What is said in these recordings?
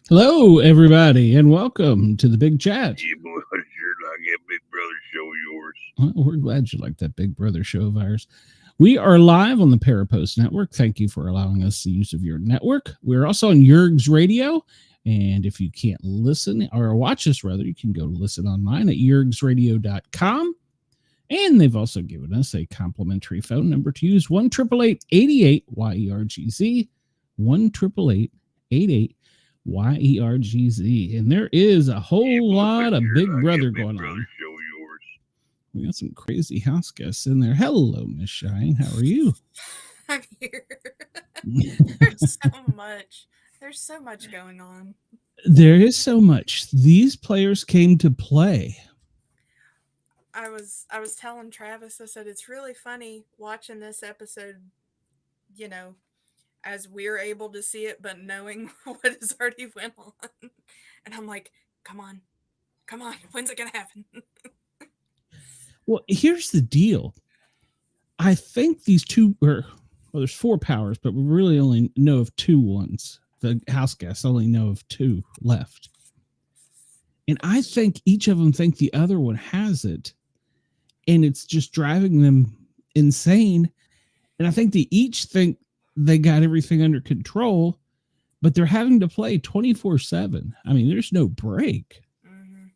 Hello, everybody, and welcome to the Big Chat. Yeah, boy, I sure like that Big Brother show of yours. Well, we're glad you like that Big Brother show of ours. We are live on the Parapost Network. Thank you for allowing us the use of your network. We're also on Yerg's Radio, and if you can't listen or watch us, rather, you can go listen online at yergsradio.com. And they've also given us a complimentary phone number to use, 1-888-88-YERGZ, 1-888-88 YERGZ, and there is a whole lot of Big Brother going on. Show yours. We got some crazy house guests in there. Hello, Miss Shine. How are you? I'm here. There's so much going on. There is so much. These players came to play. I was telling Travis, I said it's really funny watching this episode, you know, as we're able to see it, but knowing what has already went on. And I'm like, come on, when's it gonna happen? Well, here's the deal. I think these two there's four powers, but we really only know of two ones. The house guests only know of two left. And I think each of them think the other one has it. And it's just driving them insane. And I think they each think they got everything under control, but they're having to play 24/7. I mean, there's no break. Mm-hmm.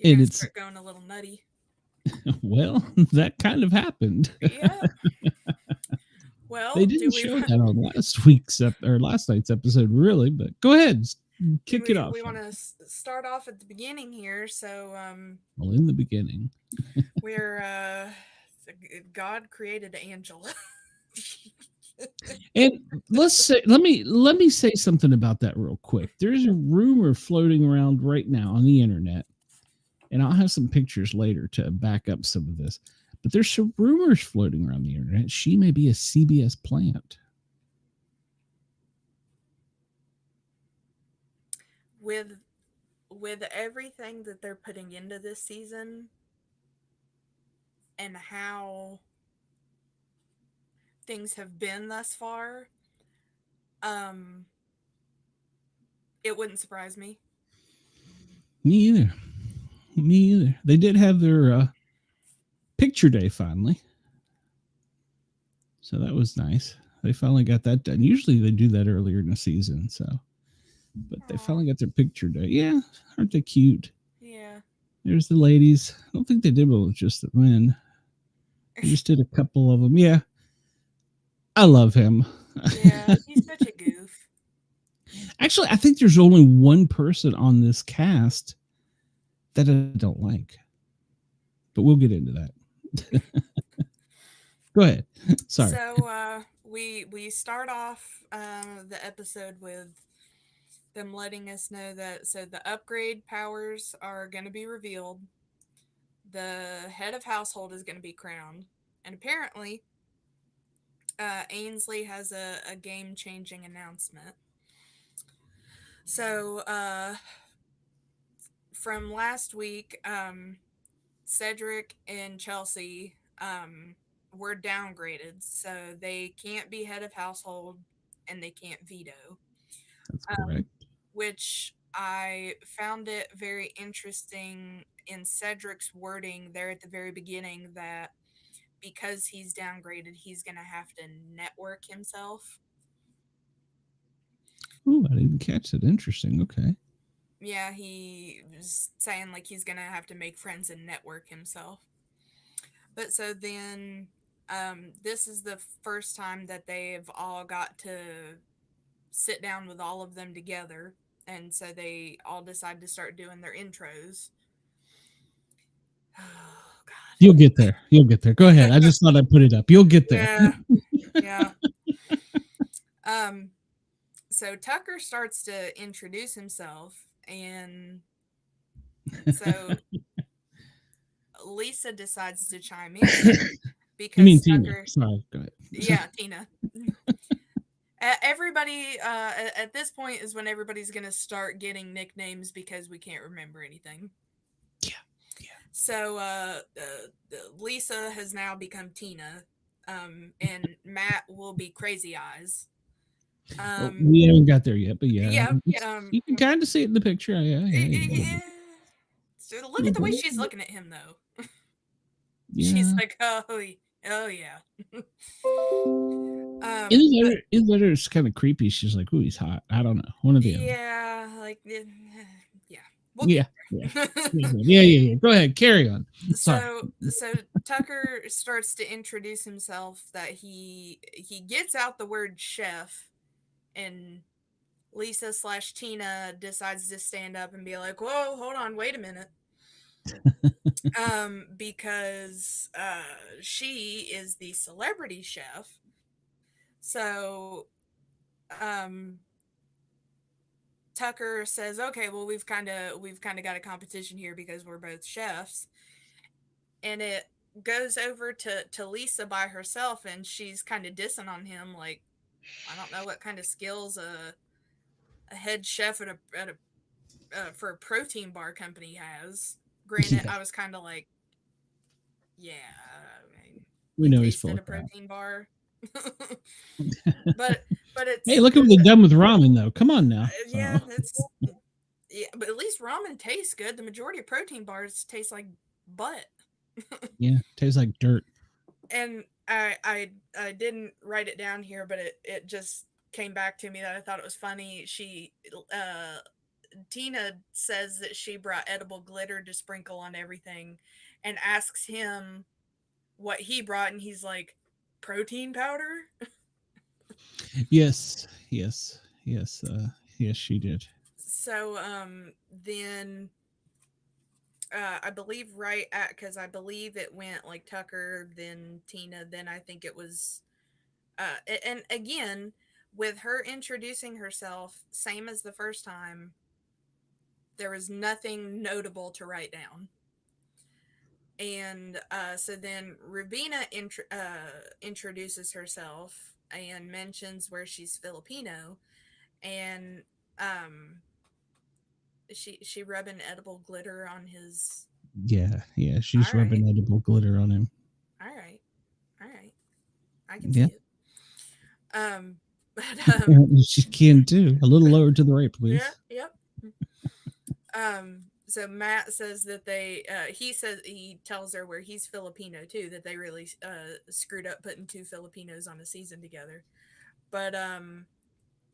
And it's start going a little nutty. Well, that kind of happened. Yeah. Well, they didn't show that on last night's episode, really. But go ahead, kick it off. We want to start off at the beginning here. So, well, in the beginning, we're God created Angela. And let me say something about that real quick. There's a rumor floating around right now on the internet, and I'll have some pictures later to back up some of this. But there's some rumors floating around the internet. She may be a CBS plant. With everything that they're putting into this season and how things have been thus far, it wouldn't surprise me. Me either. They did have their picture day finally, so that was nice. They finally got that done. Usually they do that earlier in the season, but they finally got their picture day. Yeah, aren't they cute? Yeah. There's the ladies. I don't think they did one with just the men. They just did a couple of them. Yeah. I love him. Yeah, he's such a goof. Actually, I think there's only one person on this cast that I don't like. But we'll get into that. Go ahead. Sorry. So we start off the episode with them letting us know that the upgrade powers are going to be revealed. The head of household is going to be crowned. And apparently Ainsley has a game-changing announcement. So, from last week, Cedric and Chelsea were downgraded, so they can't be head of household and they can't veto. That's correct. Which I found it very interesting in Cedric's wording there at the very beginning that because he's downgraded, he's going to have to network himself. Ooh, I didn't catch it. Interesting. Okay. Yeah, he was saying like he's going to have to make friends and network himself. But so then this is the first time that they've all got to sit down with all of them together. And so they all decide to start doing their intros. Oh, God. You'll get there. Go ahead. I just thought I'd put it up. You'll get there. Yeah. So Tucker starts to introduce himself, and so Lisa decides to chime in You mean because Tina? Tucker, Sorry, go ahead. yeah, Tina. Everybody at this point is when everybody's gonna start getting nicknames because we can't remember anything. Yeah, yeah. So Lisa has now become Tina, and Matt will be Crazy Eyes. We haven't got there yet, but yeah, Yeah, you can kind of see it in the picture. Yeah, yeah. So look at the way she's looking at him, though. She's Yeah. like, oh yeah. In the letter, it's kind of creepy. She's like, "Ooh, he's hot." I don't know. One of the other. Yeah, like, yeah, we'll Yeah, get yeah, there. yeah. Go ahead, carry on. Sorry. So Tucker starts to introduce himself that he gets out the word chef, and Lisa / Tina decides to stand up and be like, whoa, hold on, wait a minute. Because she is the celebrity chef. So Tucker says, okay, well, we've kind of got a competition here because we're both chefs. And it goes over to Lisa by herself, and she's kind of dissing on him, like, I don't know what kind of skills a head chef at a for a protein bar company has. Granted, Yeah, I was kind of like, yeah, I mean, we you know he's full tasted of a crap. protein bar, but Hey, it's look at what they've done with ramen, though. Come on now. yeah, So it's yeah, but at least ramen tastes good. The majority of protein bars taste like butt. yeah, tastes like dirt. And I didn't write it down here, but it just came back to me that I thought it was funny. Tina says that she brought edible glitter to sprinkle on everything, and asks him what he brought, and he's like, protein powder. Yes, she did. So then I believe right at, because I believe it went like Tucker, then Tina, then I think it was and again, with her introducing herself, same as the first time, there was nothing notable to write down. And so then Rubina introduces herself and mentions where she's Filipino, and um, she rubbing edible glitter on his. Yeah. All She's right, rubbing edible glitter on him. all right, all right. I can see Yeah, it. Um, but she can too. A little lower to the right, yeah, please. yep. So Matt says that he says, he tells her where he's Filipino too, that they really screwed up putting two Filipinos on a season together. But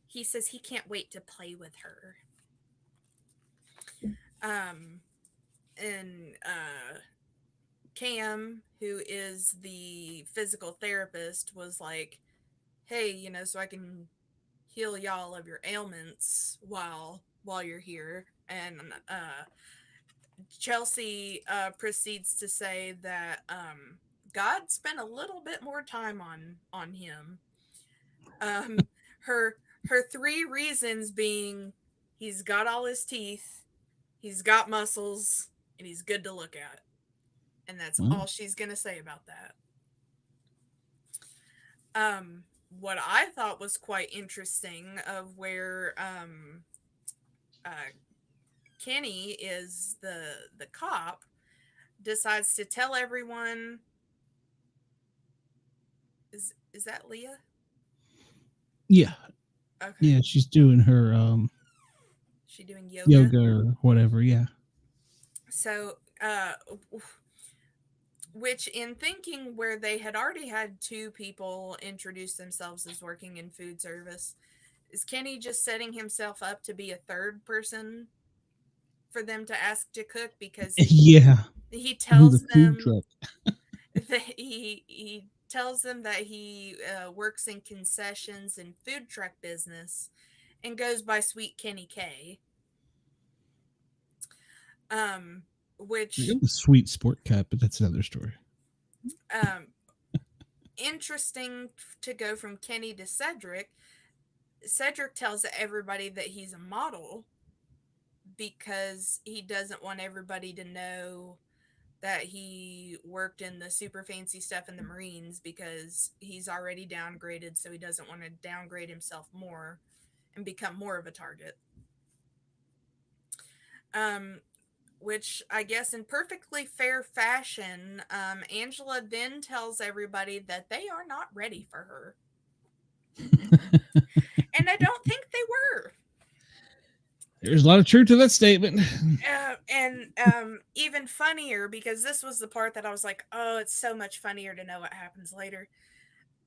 he says he can't wait to play with her. Um and Cam, who is the physical therapist, was like, "Hey, so I can heal y'all of your ailments while you're here." And Chelsea proceeds to say that God spent a little bit more time on him. Um, her three reasons being, he's got all his teeth, he's got muscles, and he's good to look at, and that's Well, all she's gonna say about that. What I thought was quite interesting of where uh, Kenny is the cop, decides to tell everyone. Is that Leah? yeah, Okay. yeah. She's doing her She doing yoga. yoga or whatever. Yeah, So, which in thinking where they had already had two people introduce themselves as working in food service, is Kenny just setting himself up to be a third person for them to ask to cook, because yeah. he I'm the tells food them truck. that he tells them that he works in concessions and food truck business, and goes by Sweet Kenny K. Um, I which got the sweet sport cut, but that's another story. um interesting to go from Kenny to Cedric. Cedric tells everybody that he's a model because he doesn't want everybody to know that he worked in the super fancy stuff in the Marines, because he's already downgraded, so he doesn't want to downgrade himself more and become more of a target. Which I guess in perfectly fair fashion, Angela then tells everybody that they are not ready for her. And I don't think they were. There's a lot of truth to that statement. And even funnier, because this was the part that I was like, oh, it's so much funnier to know what happens later,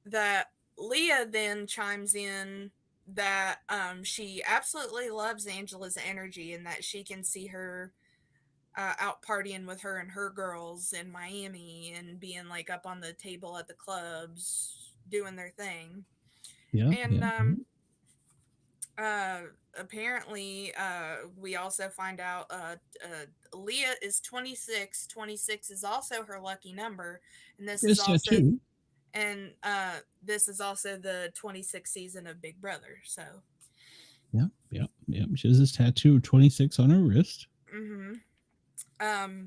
that Leah then chimes in that she absolutely loves Angela's energy and that she can see her out partying with her and her girls in Miami and being like up on the table at the clubs doing their thing. Yeah. And apparently we also find out Leah is 26. 26 is also her lucky number, and this is also tattoo. and this is also the 26th season of Big Brother. So Yeah. She has this tattoo of 26 on her wrist. And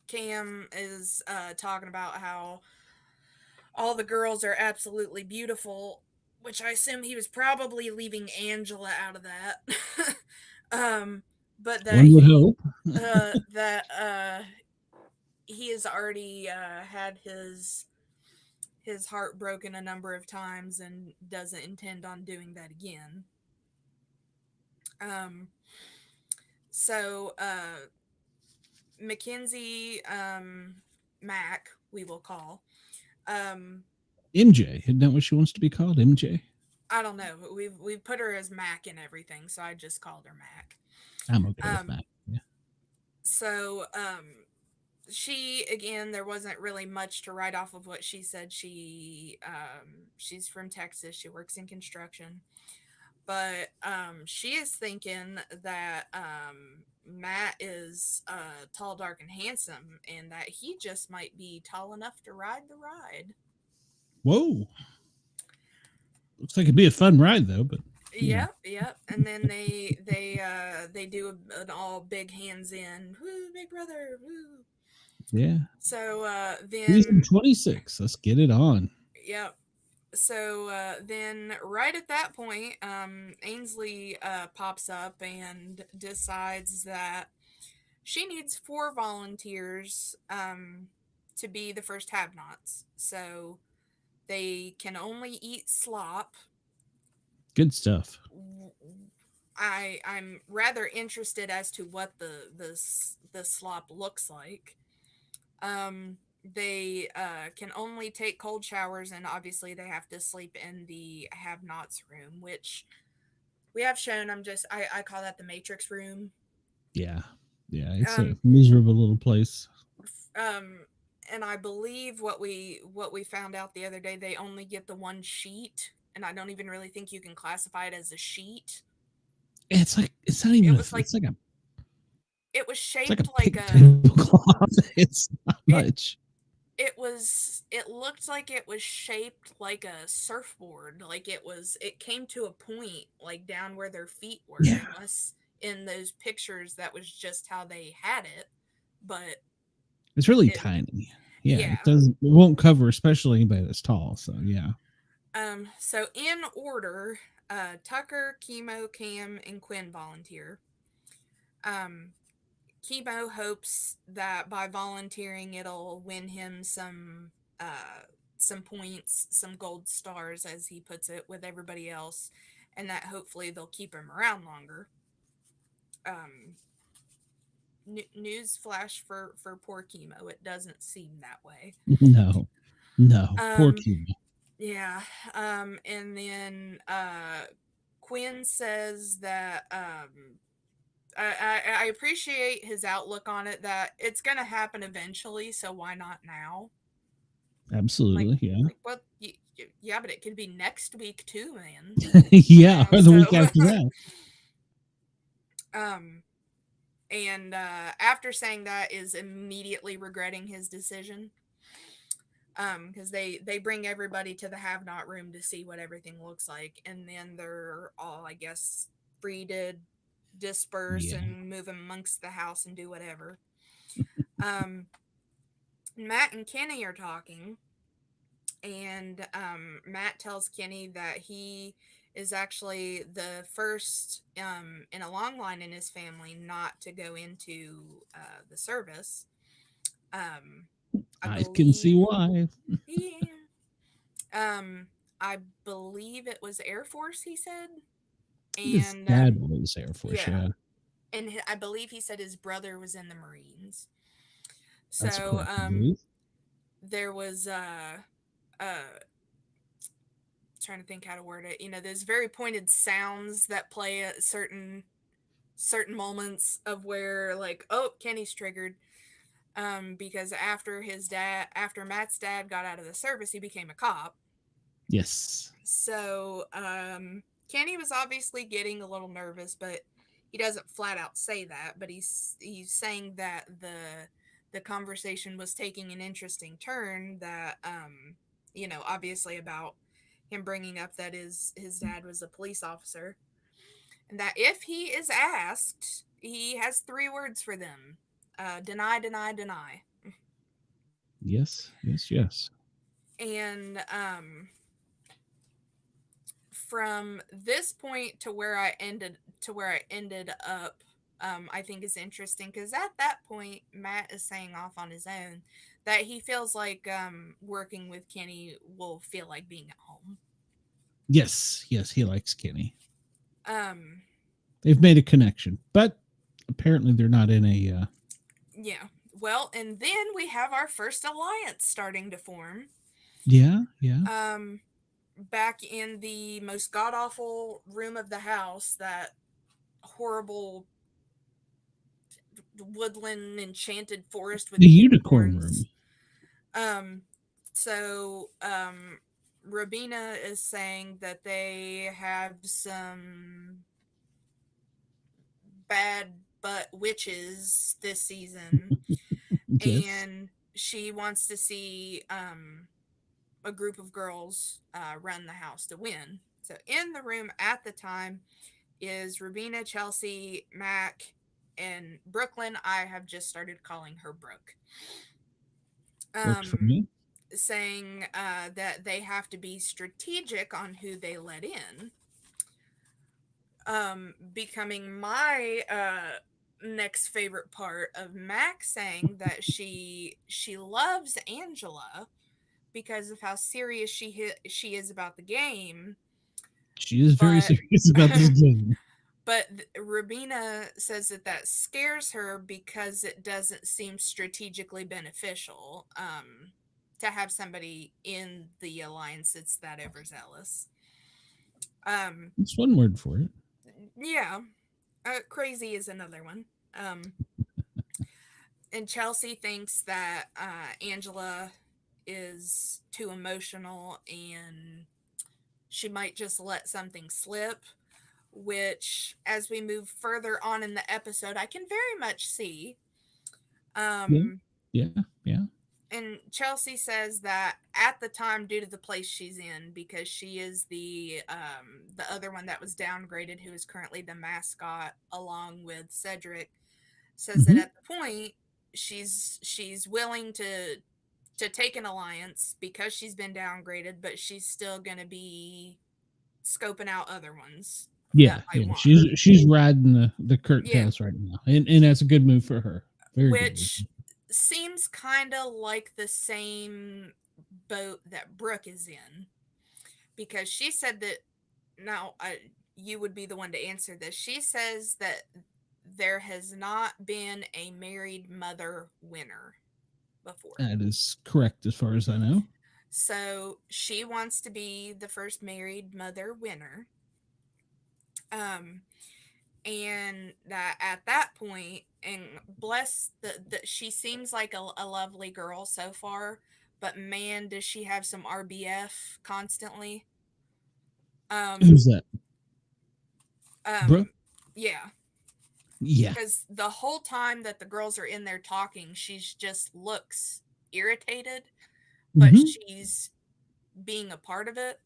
Cam is talking about how all the girls are absolutely beautiful, which I assume he was probably leaving Angela out of that. But that One would hope. He has already had his heart broken a number of times and doesn't intend on doing that again. So Mackenzie, Mac, we will call. MJ, isn't that what she wants to be called? MJ? I don't know. We've put her as Mac and everything, so I just called her Mac. I'm okay with that. Yeah. So she, again, there wasn't really much to write off of what she said. She's from Texas. She works in construction. But she is thinking that Matt is tall, dark, and handsome, and that he just might be tall enough to ride the ride. Whoa. Looks like it'd be a fun ride, though. But Yep. And then they do an all big hands in, woo, Big Brother, woo. Yeah. So then season 26. Let's get it on. Yep. So then right at that point, Ainsley pops up and decides that she needs 4 volunteers to be the first have-nots. So they can only eat slop. Good stuff. I'm rather interested as to what the slop looks like. They can only take cold showers, and obviously they have to sleep in the have-nots room, which we have shown. I call that the Matrix room. Yeah. It's a miserable little place. And I believe what we found out the other day, they only get the one sheet, and I don't even really think you can classify it as a sheet. It's like it's not even. It was shaped like a tablecloth. It's not much. It looked like it was shaped like a surfboard. Like it came to a point like down where their feet were. Yeah. Unless in those pictures that was just how they had it. But it's really tiny. Yeah. It won't cover especially anybody that's tall. So yeah. So in order, Tucker, Chemo, Cam, and Quinn volunteer. Chemo hopes that by volunteering it'll win him some points, some gold stars, as he puts it, with everybody else, and that hopefully they'll keep him around longer. News flash for poor Chemo. It doesn't seem that way. No. Poor Chemo. Yeah. And then Quinn says that I appreciate his outlook on it, that it's going to happen eventually, so why not now? Absolutely, yeah. Well, yeah, but it could be next week too, man. Yeah, or the week after that. And after saying that, is immediately regretting his decision. because they bring everybody to the have not room to see what everything looks like, and then they're all, I guess, free to disperse Yeah. and move amongst the house and do whatever. um Matt and Kenny are talking, and Matt tells Kenny that he is actually the first in a long line in his family not to go into the service. I I can see believe, why. yeah, I believe it was Air Force, he said. His And dad was Air Force, yeah, yeah. and I believe he said his brother was in the Marines. That's So correct, I believe. there was uh trying to think how to word it. There's very pointed sounds that play at certain moments of where, like, oh, Kenny's triggered. Because after Matt's dad got out of the service, he became a cop. Yes. So Kenny was obviously getting a little nervous, but he doesn't flat out say that. But he's saying that the conversation was taking an interesting turn. That obviously about him bringing up that his dad was a police officer, and that if he is asked, he has 3 words for them: deny, deny, deny. Yes, yes, yes. And from this point to where I ended up, I think is interesting, because at that point Matt is saying off on his own that he feels like working with Kenny will feel like being at home. Yes, yes, he likes Kenny. um They've made a connection, but apparently they're not in a yeah, well, and then we have our first alliance starting to form. yeah, yeah. um Back in the most god awful room of the house, that horrible woodland enchanted forest with The the unicorn unicorns. room. So Robina is saying that they have some bad butt witches this season, Yes. and she wants to see a group of girls run the house to win. So in the room at the time is Rubina, Chelsea, Mac, and Brooklyn. I have just started calling her Brooke. Works for Um, me. Saying that they have to be strategic on who they let in. Becoming my next favorite part of Mac saying that she loves Angela because of how serious she is about the game, She is very but serious about this game. but Rubina says that scares her because it doesn't seem strategically beneficial to have somebody in the alliance that's that overzealous. That's one word for it. Yeah, crazy is another one. And Chelsea thinks that Angela is too emotional and she might just let something slip, which, as we move further on in the episode, I can very much see. Yeah, Um, yeah, yeah. and Chelsea says that at the time, due to the place she's in, because she is the other one that was downgraded, who is currently the mascot, along with Cedric, says that Mm-hmm. at the point she's willing to take an alliance because she's been downgraded, but she's still gonna be scoping out other ones that Yeah, might yeah. want her. She's riding the Yeah, curtails right now, and that's a good move for her. Very good move. which seems kind of like the same boat that Brooke is in, because she said that now you would be the one to answer this. She says that there has not been a married mother winner before. That is correct as far as I know. So she wants to be the first married mother winner. Um, and that at that point, and bless the she seems like a lovely girl so far, but man, does she have some RBF constantly. Um, Who's that? Brooke? yeah, Yeah. because the whole time that the girls are in there talking, she's just looks irritated, but Mhm. she's being a part of it.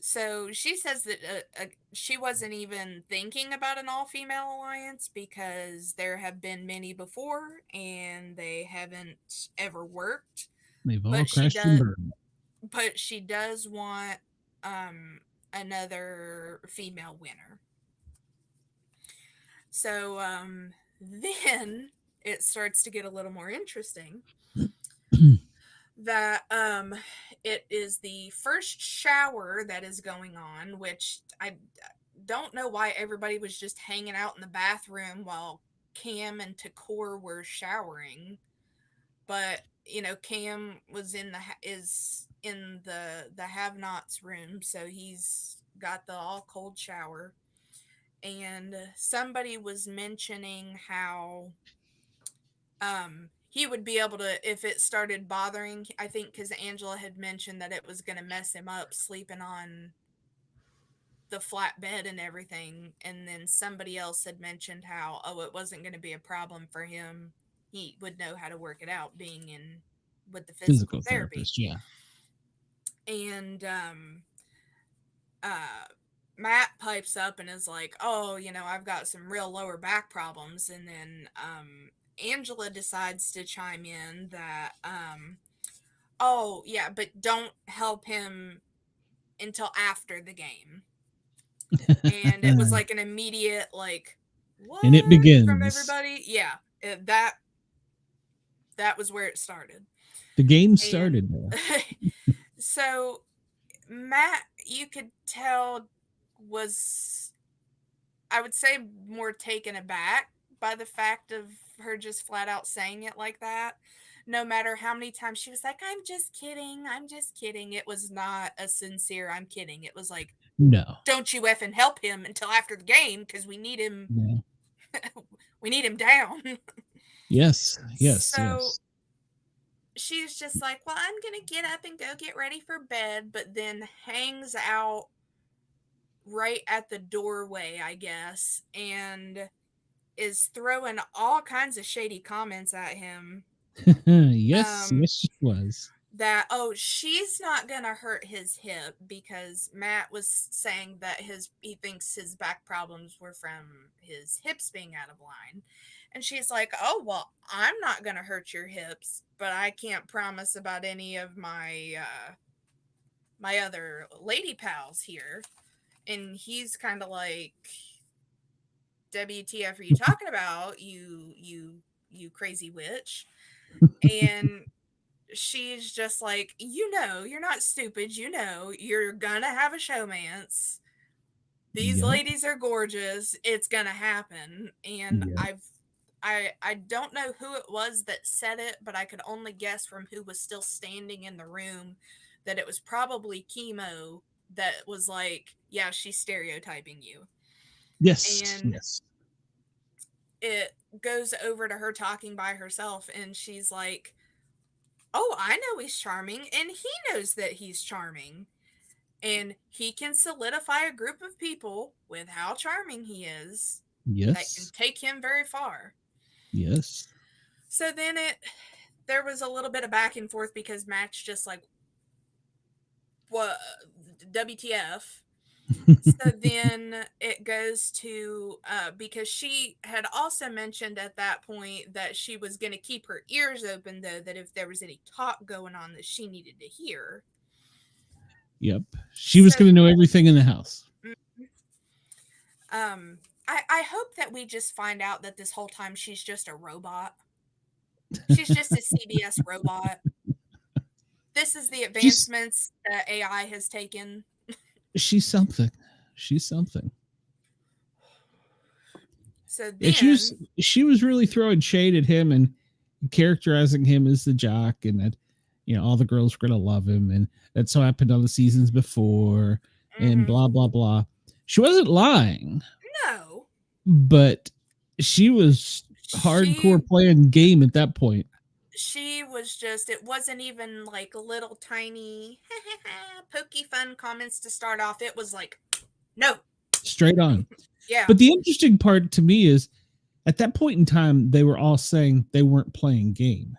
So she says that she wasn't even thinking about an all-female alliance because there have been many before and they haven't ever worked. They've all But she crashed and does. burned. But she does want another female winner. So then it starts to get a little more interesting. That it is the first shower that is going on, which I don't know why everybody was just hanging out in the bathroom while Cam and Takor were showering. But Cam was is in the have-nots room, so he's got the all cold shower. And somebody was mentioning how he would be able to, if it started bothering, I think because Angela had mentioned that it was going to mess him up sleeping on the flat bed and everything. And then somebody else had mentioned how, it wasn't going to be a problem for him. He would know how to work it out being in with the physical therapy. Therapist, yeah. And Matt pipes up and is like, oh, I've got some real lower back problems. And then Angela decides to chime in that, oh, yeah, but don't help him until after the game. And it was like an immediate, like, what? And it begins. From everybody. Yeah, that was where it started. The game started there. So Matt, you could tell, was, I would say, more taken aback by the fact of her just flat out saying it like that. No matter how many times she was like, I'm just kidding, it was not a sincere I'm kidding. It was like, no, don't you effing help him until after the game because we need him. Yeah. We need him down. Yes. So she's just like, well, I'm gonna get up and go get ready for bed, but then hangs out right at the doorway, I guess, and is throwing all kinds of shady comments at him. Yes, she was. That, she's not gonna hurt his hip, because Matt was saying that he thinks his back problems were from his hips being out of line. And she's like, oh, well, I'm not gonna hurt your hips, but I can't promise about any of my my other lady pals here. And he's kind of like, WTF are you talking about, you crazy witch? And she's just like, you're not stupid, you're gonna have a showmance. These ladies are gorgeous, it's gonna happen. And I don't know who it was that said it, but I could only guess from who was still standing in the room that it was probably Chemo that was like, yeah, she's stereotyping you. Yes. And it goes over to her talking by herself, and she's like, oh, I know he's charming, and he knows that he's charming. And he can solidify a group of people with how charming he is. Yes. That can take him very far. Yes. So then there was a little bit of back and forth because Matt's just like, what, WTF? So then it goes to, because she had also mentioned at that point that she was going to keep her ears open, though, that if there was any talk going on that she needed to hear. Yep. She was going to know everything in the house. I hope that we just find out that this whole time she's just a robot. She's just a CBS robot. This is the advancements that AI has taken. She's something. So then, she was really throwing shade at him and characterizing him as the jock, and that all the girls were gonna love him, and that so happened on the seasons before, and blah blah blah. She wasn't lying. No, but she was hardcore playing game at that point. She was just, it wasn't even like little tiny pokey fun comments to start off. It was like, no, straight on. Yeah. But the interesting part to me is, at that point in time, they were all saying they weren't playing game.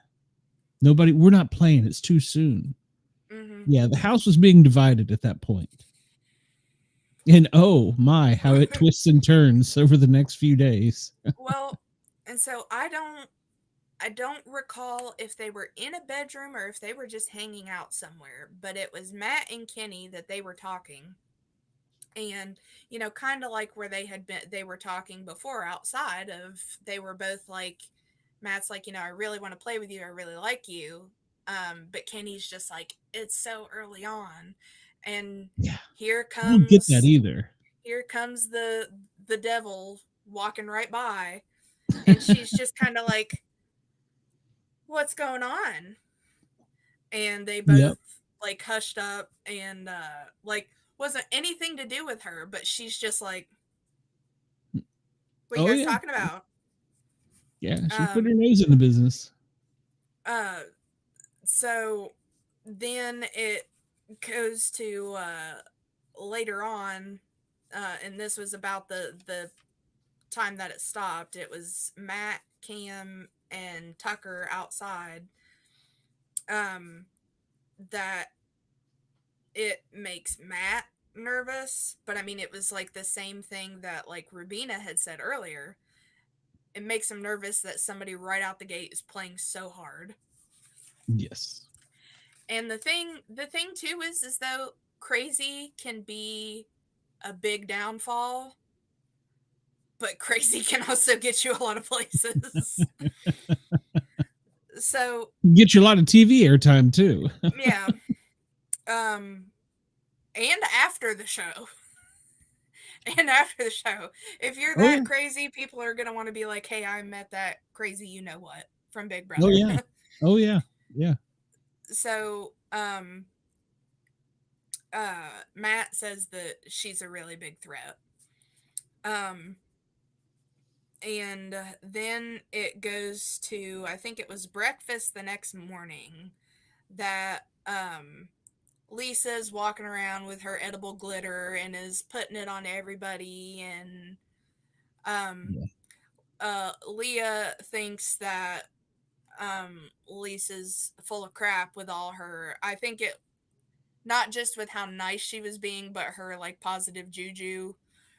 we're not playing. It's too soon. Mm-hmm. Yeah, the house was being divided at that point. And oh my, how it twists and turns over the next few days. Well, and so I don't recall if they were in a bedroom or if they were just hanging out somewhere, but it was Matt and Kenny that they were talking. And, kind of like where they were talking before outside of, they were both like, Matt's like, I really want to play with you. I really like you. But Kenny's just like, it's so early on. And Yeah, here I don't get that comes, either. here comes the devil walking right by. And she's just kind of like, what's going on? And they both Yep. like hushed up and like wasn't anything to do with her, but she's just like, what are you Oh guys yeah. talking about? Yeah, she put her Um nose in the business. uh so then it goes to later on, and this was about the time that it stopped. It was Matt, Cam, and Tucker outside. Um that it makes Matt nervous, but I mean, it was like the same thing that like Rubina had said earlier. It makes him nervous that somebody right out the gate is playing so hard. Yes. And the thing too is though crazy can be a big downfall, but crazy can also get you a lot of places. So Get you a lot of TV airtime too. yeah, and after the show. And after the show, if you're Oh yeah. that crazy, people are going to want to be like, hey, I met that crazy you know what from Big Oh Brother. yeah. Oh yeah. Yeah. So Matt says that she's a really big threat. And then it goes to, I think it was breakfast the next morning, that Lisa's walking around with her edible glitter and is putting it on everybody. And Leah thinks that Lisa's full of crap with all her, I think it, not just with how nice she was being, but her like positive juju,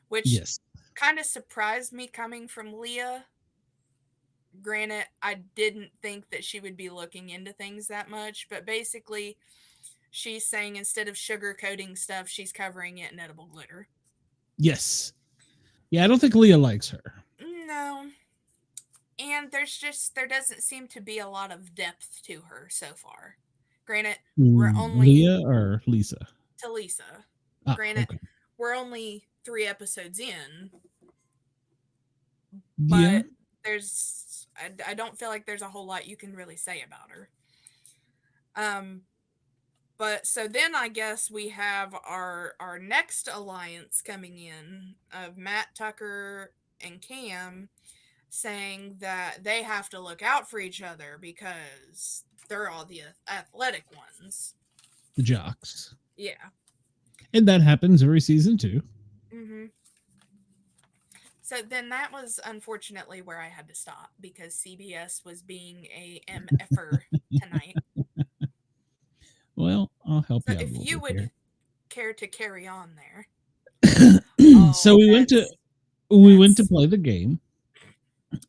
which Yes. kind of surprised me coming from Leah. Granted, I didn't think that she would be looking into things that much, but basically she's saying instead of sugarcoating stuff, she's covering it in edible glitter. Yes. Yeah, I don't think Leah likes her. No. And there doesn't seem to be a lot of depth to her so far. Granted, we're only Leah or Lisa? to Lisa. Ah, Granted, okay. we're only 3 episodes in, Yeah. but I don't feel like there's a whole lot you can really say about her. But so then I guess we have our next alliance coming in of Matt, Tucker, and Cam saying that they have to look out for each other because they're all the athletic ones. The jocks. Yeah. And that happens every season too. Mm-hmm. So then that was unfortunately where I had to stop because CBS was being a MFer tonight. Well, I'll help So you out a if little you bit would here. care to carry on there. So we went to play the game,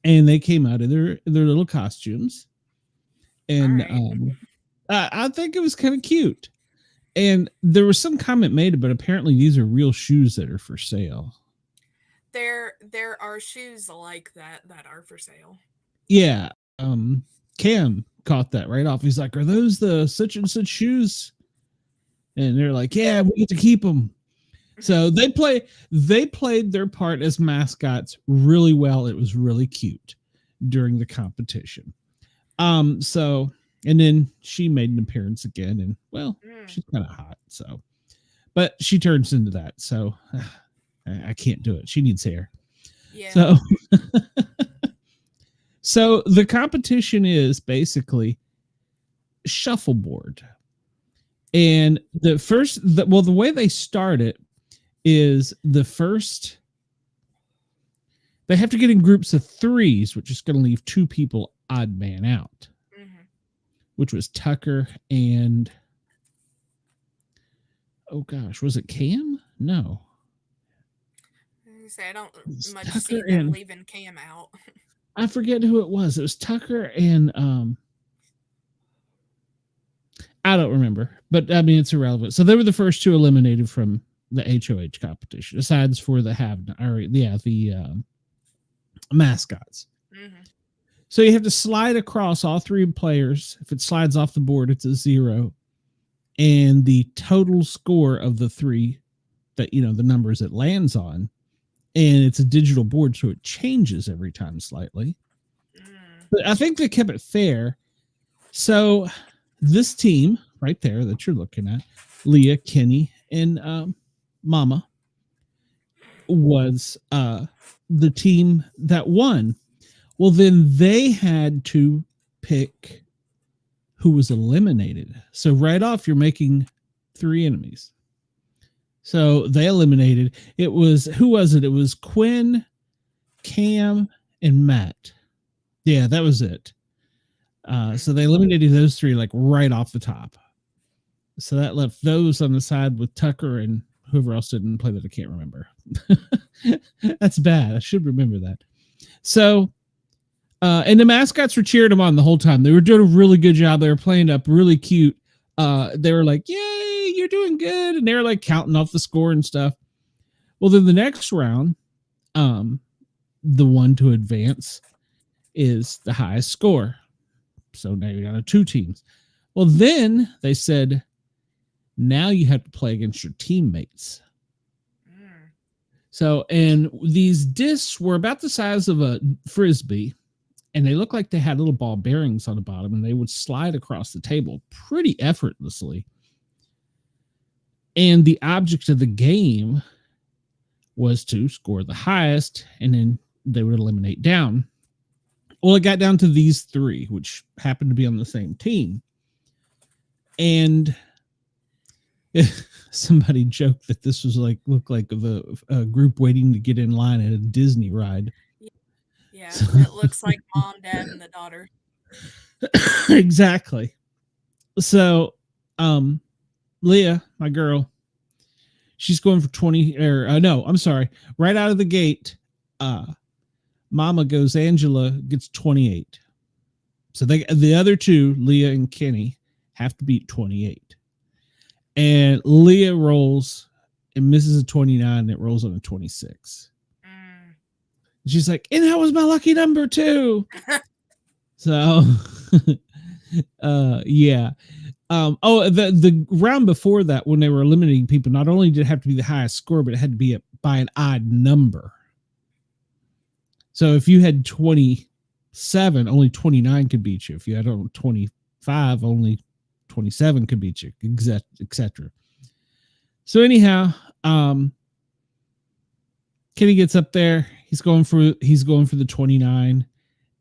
and they came out of their little costumes, and right. I think it was kind of cute. And there was some comment made, but apparently these are real shoes that are for sale. There are shoes like that are for sale. Yeah. Cam caught that right off. He's like, "Are those the such and such shoes?" And they're like, "Yeah, we get to keep them." So they played their part as mascots really well. It was really cute during the competition. So and then she made an appearance again, and well, she's kind of hot, so but she turns into that, so I can't do it. She needs hair. Yeah. So the competition is basically shuffleboard. And the way they start it is the first they have to get in groups of threes, which is going to leave 2 people odd man out. which was Tucker and, oh gosh, was it Cam? No. I don't much Tucker see them and, leaving Cam out. I forget who it was. It was Tucker and I don't remember, but I mean it's irrelevant. So they were the first two eliminated from the HOH competition, aside for the mascots. Mm-hmm. So you have to slide across all three players. If it slides off the board, it's a 0, and the total score of the three that the numbers it lands on, and it's a digital board, so it changes every time slightly. But I think they kept it fair. So this team right there that you're looking at, Leah, Kenny, and Mama, was the team that won. Well, then they had to pick who was eliminated. So right off, you're making 3 enemies. So they eliminated. It was, who was it? It was Quinn, Cam, and Matt. Yeah, that was it. So they eliminated those 3 like right off the top. So that left those on the side with Tucker and whoever else didn't play that I can't remember. That's bad. I should remember that. So, and the mascots were cheering them on the whole time. They were doing a really good job. They were playing up really cute. They were like, "Yay, you're doing good," and they were like counting off the score and stuff. Well, then the next round, the one to advance is the highest score. So now you're down to 2 teams. Well, then they said, now you have to play against your teammates. So, and these discs were about the size of a Frisbee, and they looked like they had little ball bearings on the bottom, and they would slide across the table pretty effortlessly. And the object of the game was to score the highest, and then they would eliminate down. Well, it got down to these 3, which happened to be on the same team. And somebody joked that this was like, looked like the group waiting to get in line at a Disney ride. Yeah, it looks like mom, dad, and the daughter. Exactly. So, Leah, my girl, she's going for 20, or no, I'm sorry. Right out of the gate, Mama goes, Angela gets 28. So the other 2, Leah and Kenny, have to beat 28. And Leah rolls and misses a 29, and it rolls on a 26. She's like, and that was my lucky number too. So, yeah. The round before that, when they were eliminating people, not only did it have to be the highest score, but it had to be by an odd number. So if you had 27, only 29 could beat you. If you had 25, only 27 could beat you, etc. So anyhow, Kenny gets up there. He's going for the 29,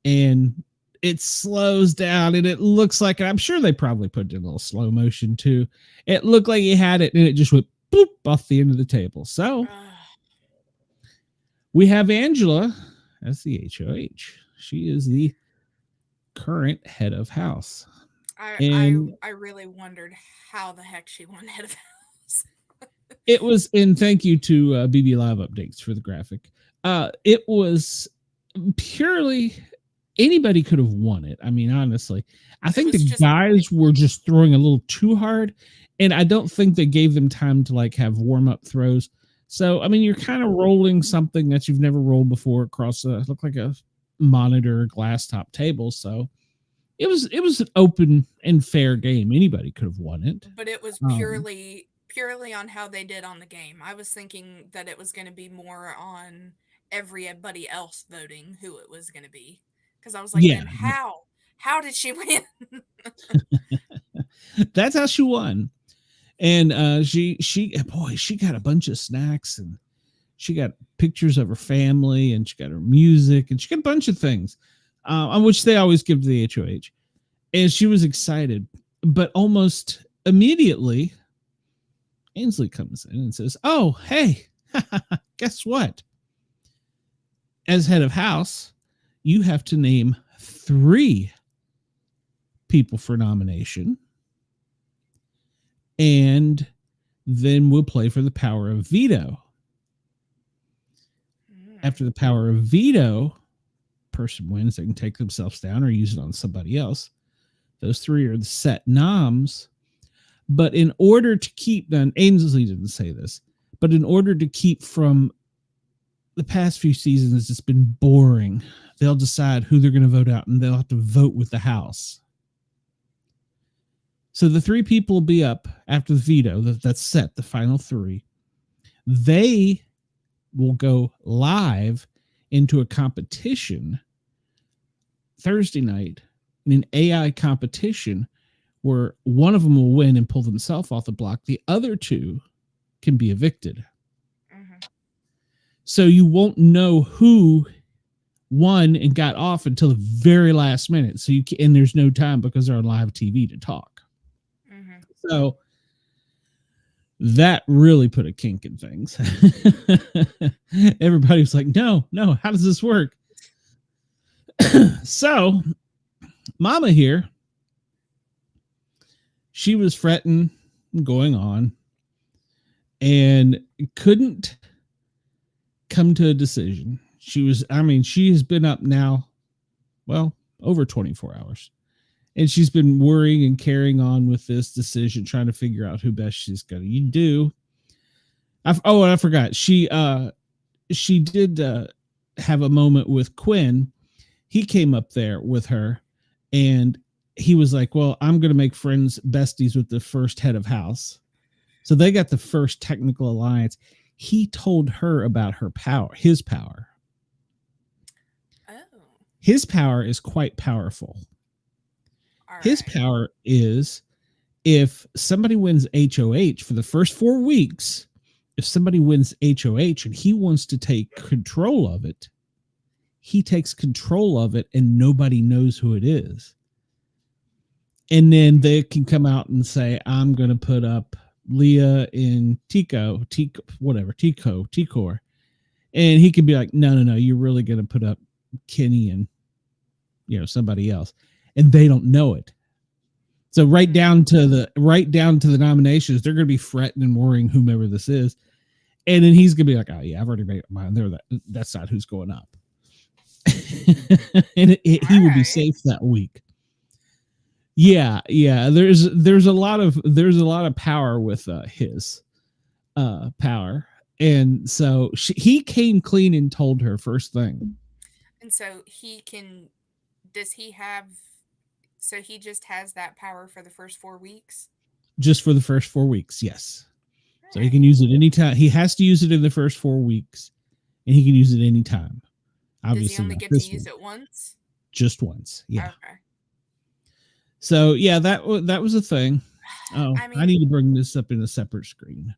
and it slows down, and it looks like, and I'm sure they probably put it in a little slow motion too. It looked like he had it, and it just went boop off the end of the table. So we have Angela as the HOH. She is the current head of house. I really wondered how the heck she won head of house. It was, and thank you to BB Live Updates for the graphic. It was purely, anybody could have won it. I mean, honestly, I think the guys were just throwing a little too hard, and I don't think they gave them time to like have warm-up throws. So, I mean, you're kind of rolling something that you've never rolled before across looked like a monitor glass top table. So it was an open and fair game. Anybody could have won it. But it was purely on how they did on the game. I was thinking that it was going to be more on everybody else voting who it was going to be. Because I was like, then how did she win? That's how she won. And she got a bunch of snacks, and she got pictures of her family, and she got her music, and she got a bunch of things, on which they always give to the HOH. And she was excited, but almost immediately, Ainsley comes in and says, "Oh, hey, guess what? As head of house, you have to name 3 people for nomination. And then we'll play for the power of veto. After the power of veto, person wins, they can take themselves down or use it on somebody else. Those three are the set noms. But in order to keep, then Ainsley didn't say this, but in order to keep from the past few seasons, it's been boring. They'll decide who they're going to vote out, and they'll have to vote with the House. So the three people will be up after the veto. That's set, the final three. They will go live into a competition Thursday night, in an AI competition where one of them will win and pull themselves off the block. The other two can be evicted. Mm-hmm. So you won't know who won and got off until the very last minute. So and there's no time because they're on live TV to talk. Mm-hmm. So that really put a kink in things. Everybody was like, no, how does this work? So Mama here, she was fretting, going on, and couldn't come to a decision. She has been up now, well, over 24 hours. And she's been worrying and carrying on with this decision, trying to figure out who best she's going to do. I forgot. She did have a moment with Quinn. He came up there with her, and he was like, well, I'm going to make friends, besties with the first head of house. So they got the first technical alliance. He told her about her power, his power. Oh. His power is quite powerful. All his right. Power is if somebody wins HOH for the first 4 weeks, if somebody wins HOH and he wants to take control of it, he takes control of it and nobody knows who it is. And then they can come out and say, I'm going to put up Leah in Tikor. And he could be like, no, you're really going to put up Kenny and, somebody else. And they don't know it. So right down to the nominations, they're going to be fretting and worrying whomever this is. And then he's going to be like, oh yeah, I've already made up mine. That's not who's going up. And he will be safe that week. Yeah. There's a lot of power with his power, and so he came clean and told her first thing. And so he just has that power for the first 4 weeks. Just for the first 4 weeks, yes. Right. So he can use it anytime. He has to use it in the first 4 weeks, and he can use it anytime. Obviously, does he only get to use it once? Just once, yeah. Okay. So yeah, that was a thing. Oh, I need to bring this up in a separate screen.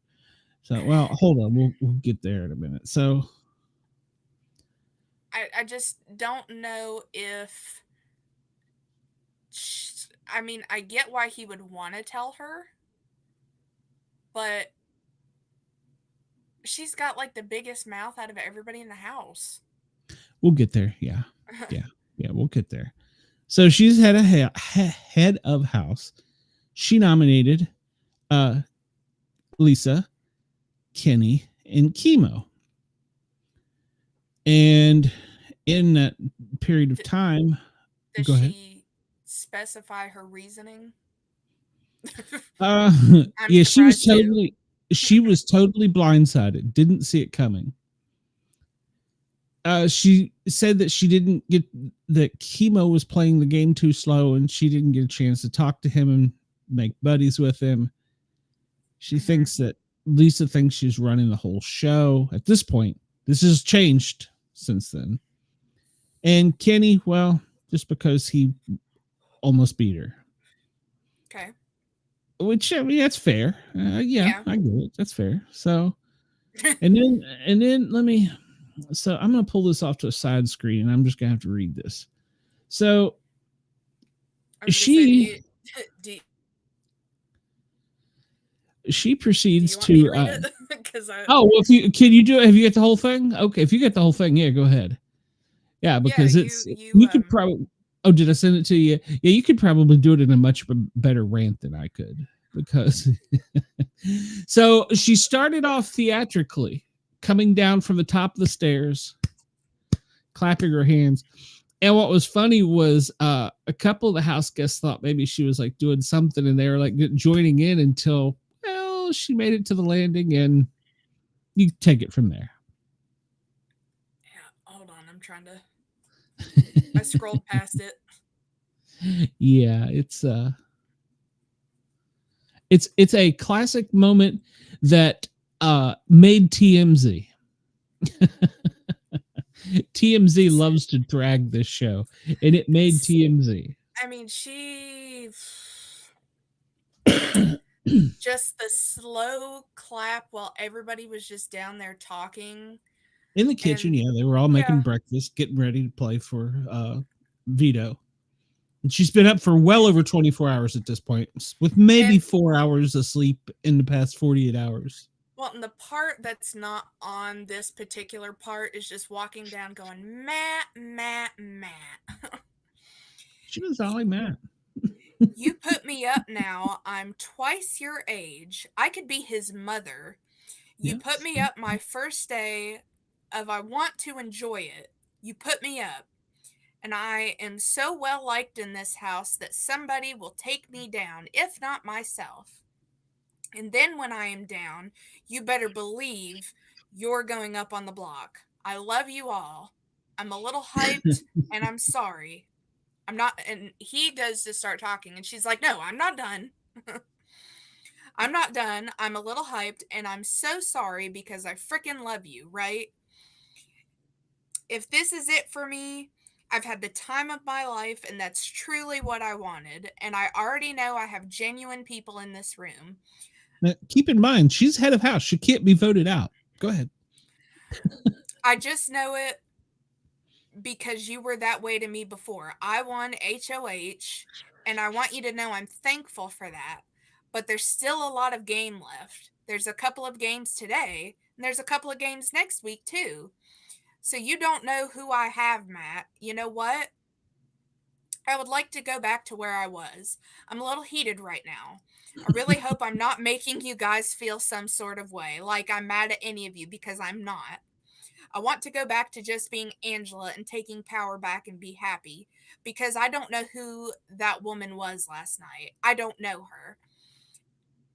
So, well, hold on, we'll get there in a minute. So, I just don't know if. I get why he would want to tell her, but she's got like the biggest mouth out of everybody in the house. We'll get there. Yeah, we'll get there. So she's head of house. She nominated Lisa, Kenny, and Chemo. And in that period of time, does she specify her reasoning? Yeah, she was totally blindsided. Didn't see it coming. She said that she didn't get that Chemo was playing the game too slow, and she didn't get a chance to talk to him and make buddies with him. She thinks that Lisa thinks she's running the whole show at this point. This has changed since then. And Kenny, well, just because he almost beat her. Okay. Which, that's fair. Yeah, I get it. That's fair. So, and then let me. So I'm going to pull this off to a side screen, and I'm just going to have to read this. So she proceeds to. Well, have you get the whole thing? Okay, if you get the whole thing, yeah, go ahead. Yeah, because you could probably. Oh, did I send it to you? Yeah, you could probably do it in a much better rant than I could because. So she started off theatrically, coming down from the top of the stairs, clapping her hands. And what was funny was a couple of the house guests thought maybe she was like doing something, and they were like joining in until, well, she made it to the landing, and you take it from there. Yeah, hold on. I'm trying to. I scrolled past it. Yeah, it's a classic moment that made TMZ. TMZ loves to drag this show, and it made TMZ. I mean, she just the slow clap while everybody was just down there talking. In the kitchen, And yeah, they were all making yeah, breakfast, getting ready to play for Veto. And she's been up for well over 24 hours at this point, with maybe and 4 hours of sleep in the past 48 hours. well, and the part that's not on this particular part is just walking down going, Matt, Matt, Matt. She was all like Matt. You put me up now. I'm twice your age. I could be his mother. You put Yes. me up my first day of I want to enjoy it. You put me up. And I am so well liked in this house that somebody will take me down, if not myself. And then when I am down, you better believe you're going up on the block. I love you all. I'm a little hyped and I'm sorry. I'm not. And he does just start talking, and she's like, no, I'm not done. I'm not done. I'm a little hyped and I'm so sorry because I freaking love you, right? If this is it for me, I've had the time of my life and that's truly what I wanted. And I already know I have genuine people in this room. Now, keep in mind, she's head of house. She can't be voted out. Go ahead. I just know it because you were that way to me before. I won HOH, and I want you to know I'm thankful for that. But there's still a lot of game left. There's a couple of games today, and there's a couple of games next week, too. So you don't know who I have, Matt. You know what? I would like to go back to where I was. I'm a little heated right now. I really hope I'm not making you guys feel some sort of way, like I'm mad at any of you, because I'm not. I want to go back to just being Angela and taking power back and be happy, because I don't know who that woman was last night. I don't know her.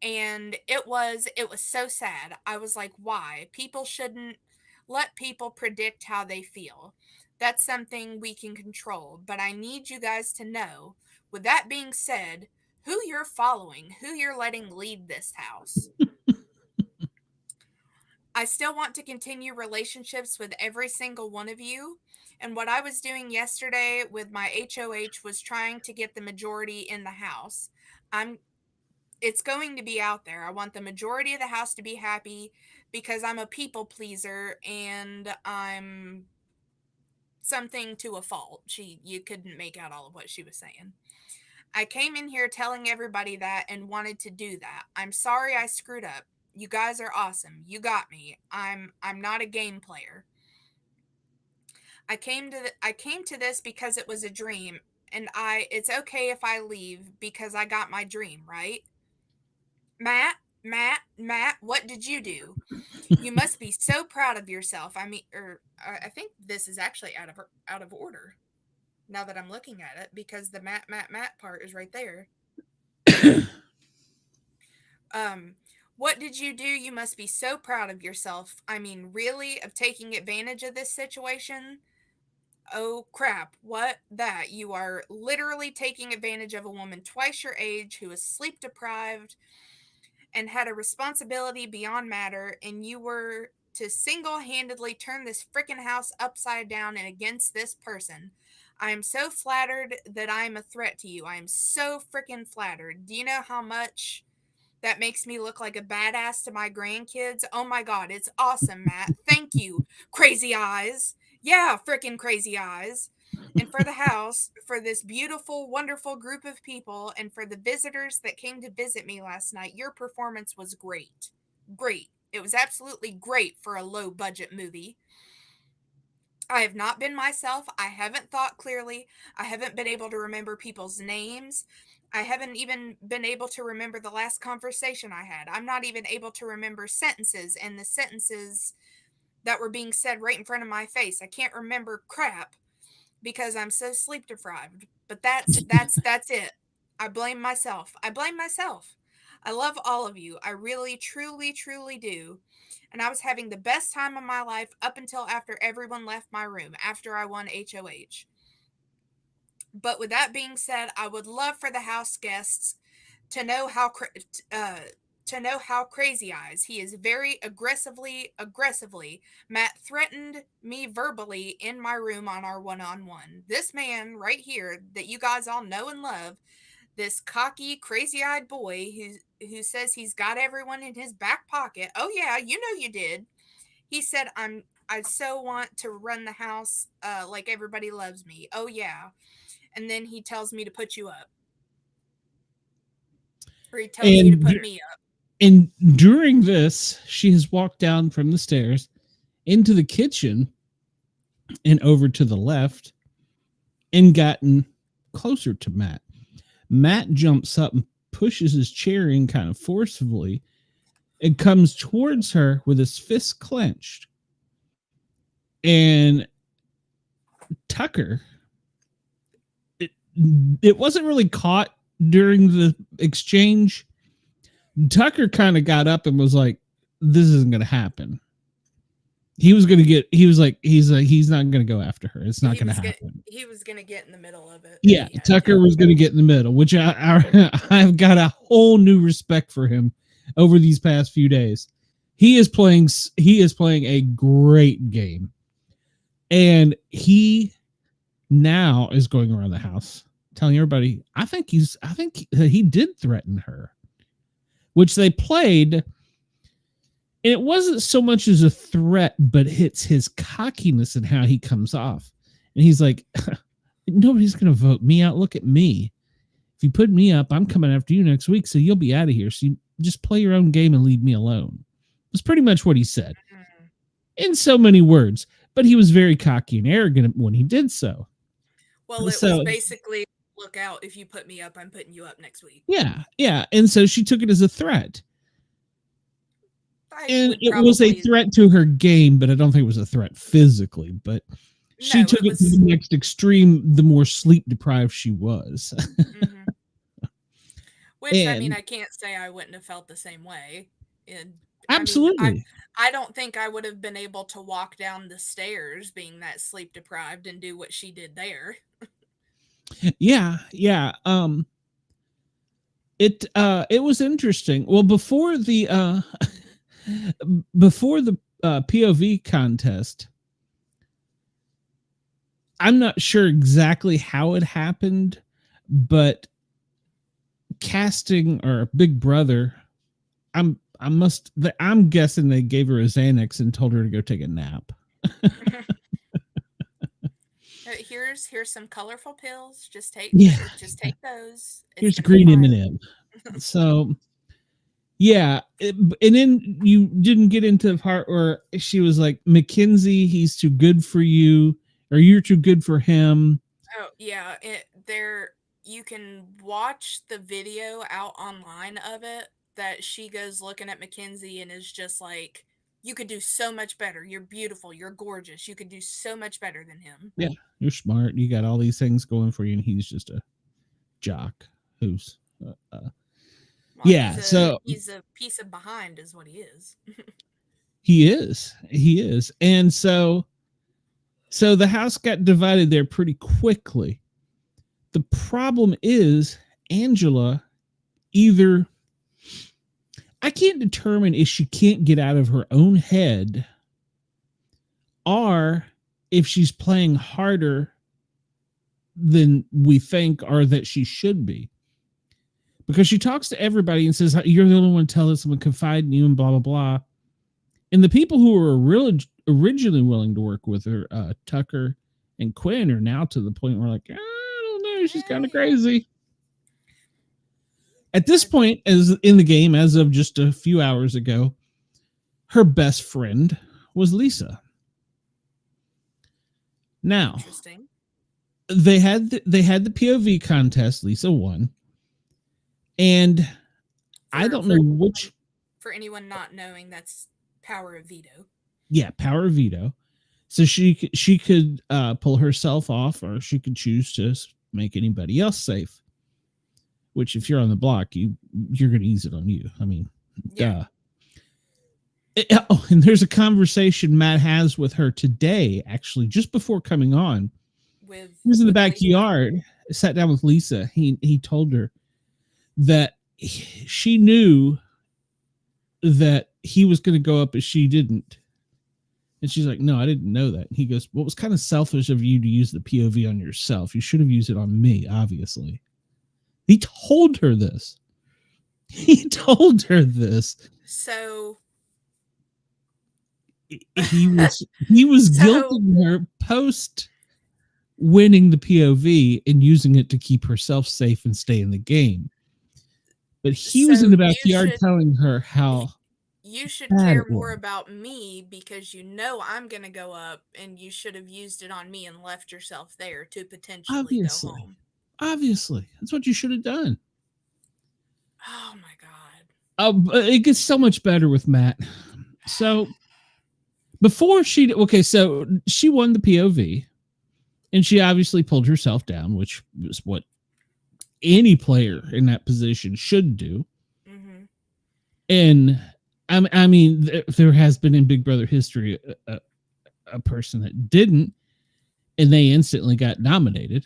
And it was so sad. I was like, why? People shouldn't let people predict how they feel. That's something we can control, but I need you guys to know, with that being said, who you're following, who you're letting lead this house. I still want to continue relationships with every single one of you. And what I was doing yesterday with my HOH was trying to get the majority in the house. I'm it's going to be out there. I want the majority of the house to be happy because I'm a people pleaser and I'm something to a fault. You couldn't make out all of what she was saying. I came in here telling everybody that and wanted to do that. I'm sorry I screwed up. You guys are awesome. You got me. I'm not a game player. I came to this because it was a dream, and it's okay if I leave because I got my dream, right? Matt, what did you do? You must be so proud of yourself. I mean, I think this is actually out of order now that I'm looking at it, because the Matt part is right there. Um, what did you do? You must be so proud of yourself. I mean, really, of taking advantage of this situation? Oh crap, what that? You are literally taking advantage of a woman twice your age who is sleep deprived and had a responsibility beyond matter, and you were to single-handedly turn this freaking house upside down and against this person. I am so flattered that I am a threat to you. I am so freaking flattered. Do you know how much that makes me look like a badass to my grandkids? Oh my god, it's awesome, Matt. Thank you, crazy eyes. Yeah, freaking crazy eyes. And for the house, for this beautiful, wonderful group of people, and for the visitors that came to visit me last night, your performance was great. Great. It was absolutely great for a low budget movie. I have not been myself. I haven't thought clearly. I haven't been able to remember people's names. I haven't even been able to remember the last conversation I had. I'm not even able to remember sentences and the sentences that were being said right in front of my face. I can't remember crap because I'm so sleep deprived. But that's it. I blame myself. I blame myself. I love all of you. I really, truly, truly do. And I was having the best time of my life up until after everyone left my room, after I won HOH. But with that being said, I would love for the house guests to know how Crazy Eyes. He is very aggressively. Matt threatened me verbally in my room on our one-on-one. This man right here that you guys all know and love, this cocky, crazy-eyed boy who says he's got everyone in his back pocket. Oh yeah, you know you did. He said I so want to run the house like everybody loves me. Oh yeah. And then he tells me to put you up. Or he tells you to put me up. And during this, she has walked down from the stairs into the kitchen and over to the left and gotten closer to Matt. Matt jumps up and pushes his chair in kind of forcefully and comes towards her with his fist clenched. And Tucker, it wasn't really caught during the exchange. Tucker kind of got up and was like, this isn't going to happen. He's not going to go after her. It's not going to happen. He was going to get in the middle of it. Yeah, Tucker was going to get in the middle, which I've got a whole new respect for him over these past few days. He is playing a great game. And he now is going around the house telling everybody, I think he did threaten her, which they played. And it wasn't so much as a threat, but it's his cockiness and how he comes off. And he's like, nobody's going to vote me out. Look at me. If you put me up, I'm coming after you next week. So you'll be out of here. So you just play your own game and leave me alone. That's pretty much what he said in so many words, but he was very cocky and arrogant when he did so. Well, it was basically, look out, if you put me up, I'm putting you up next week. Yeah. Yeah. And so she took it as a threat. And it was a threat to her game, but I don't think it was a threat physically, but she took it to the next extreme, the more sleep deprived she was. Which, I mean, I can't say I wouldn't have felt the same way. Absolutely. I mean, I don't think I would have been able to walk down the stairs being that sleep deprived and do what she did there. Yeah. Yeah. It was interesting. Well, before the POV contest, I'm not sure exactly how it happened, but casting or Big Brother, I'm guessing they gave her a Xanax and told her to go take a nap. Here's some colorful pills. Just take those. Here's green M&M. So yeah, and then you didn't get into the part where she was like, Mackenzie, he's too good for you, or you're too good for him. Oh yeah, you can watch the video out online of it that she goes looking at Mackenzie and is just like, you could do so much better. You're beautiful. You're gorgeous. You could do so much better than him. Yeah, you're smart. You got all these things going for you, and he's just a jock who's so he's a piece of behind is what he is. He is. And so the house got divided there pretty quickly. The problem is Angela either, I can't determine if she can't get out of her own head or if she's playing harder than we think or that she should be. Because she talks to everybody and says, you're the only one to tell us, I'm going to confide in you and blah, blah, blah. And the people who were originally willing to work with her, Tucker and Quinn, are now to the point where like, I don't know, she's kind of crazy. At this point, as in the game, as of just a few hours ago, her best friend was Lisa. Now, Interesting. they had the POV contest. Lisa won, and I don't know which. For anyone not knowing, that's power of veto. Yeah, power of veto. So she could pull herself off, or she could choose to make anybody else safe. Which, if you're on the block, you're going to use it on you. I mean, duh. And there's a conversation Matt has with her today, actually, just before coming on. He was in the backyard, sat down with Lisa. He told her that she knew that he was going to go up, but she didn't. And she's like, no, I didn't know that. And he goes, well, it was kind of selfish of you to use the POV on yourself. You should have used it on me, obviously. He told her this. So he was guilting her post winning the POV and using it to keep herself safe and stay in the game. But he was in the backyard telling her how you should care more about me because you know I'm going to go up, and you should have used it on me and left yourself there to potentially go home. Obviously. That's what you should have done. Oh my God. It gets so much better with Matt. So before so she won the POV, and she obviously pulled herself down, which is what any player in that position should do. Mm-hmm. And I mean, there has been in Big Brother history a person that didn't, and they instantly got nominated.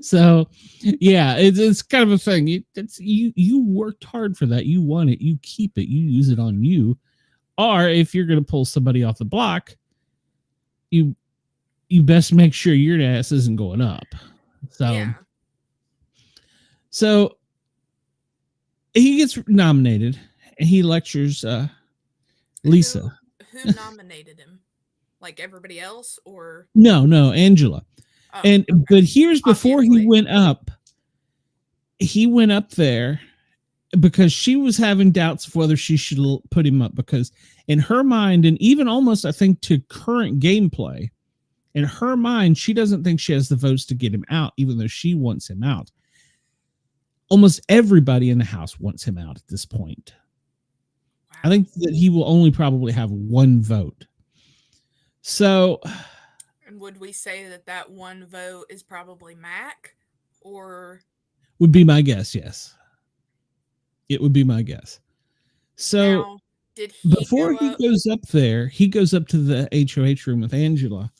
So, yeah, it's kind of a thing. You worked hard for that. You won it. You keep it. You use it on you. Or if you're going to pull somebody off the block, you best make sure your ass isn't going up. So he gets nominated, and he lectures Lisa. Who nominated him? Like everybody else, or no, Angela. Oh, but here's before he went up. He went up there because she was having doubts of whether she should put him up, because in her mind, and even almost I think to current gameplay, in her mind, she doesn't think she has the votes to get him out, even though she wants him out. Almost everybody in the house wants him out at this point. Wow. I think that he will only probably have one vote. So, and would we say that one vote is probably Mac, or would be my guess? Yes, it would be my guess. So now, did he before he goes up there, he goes up to the HOH room with Angela,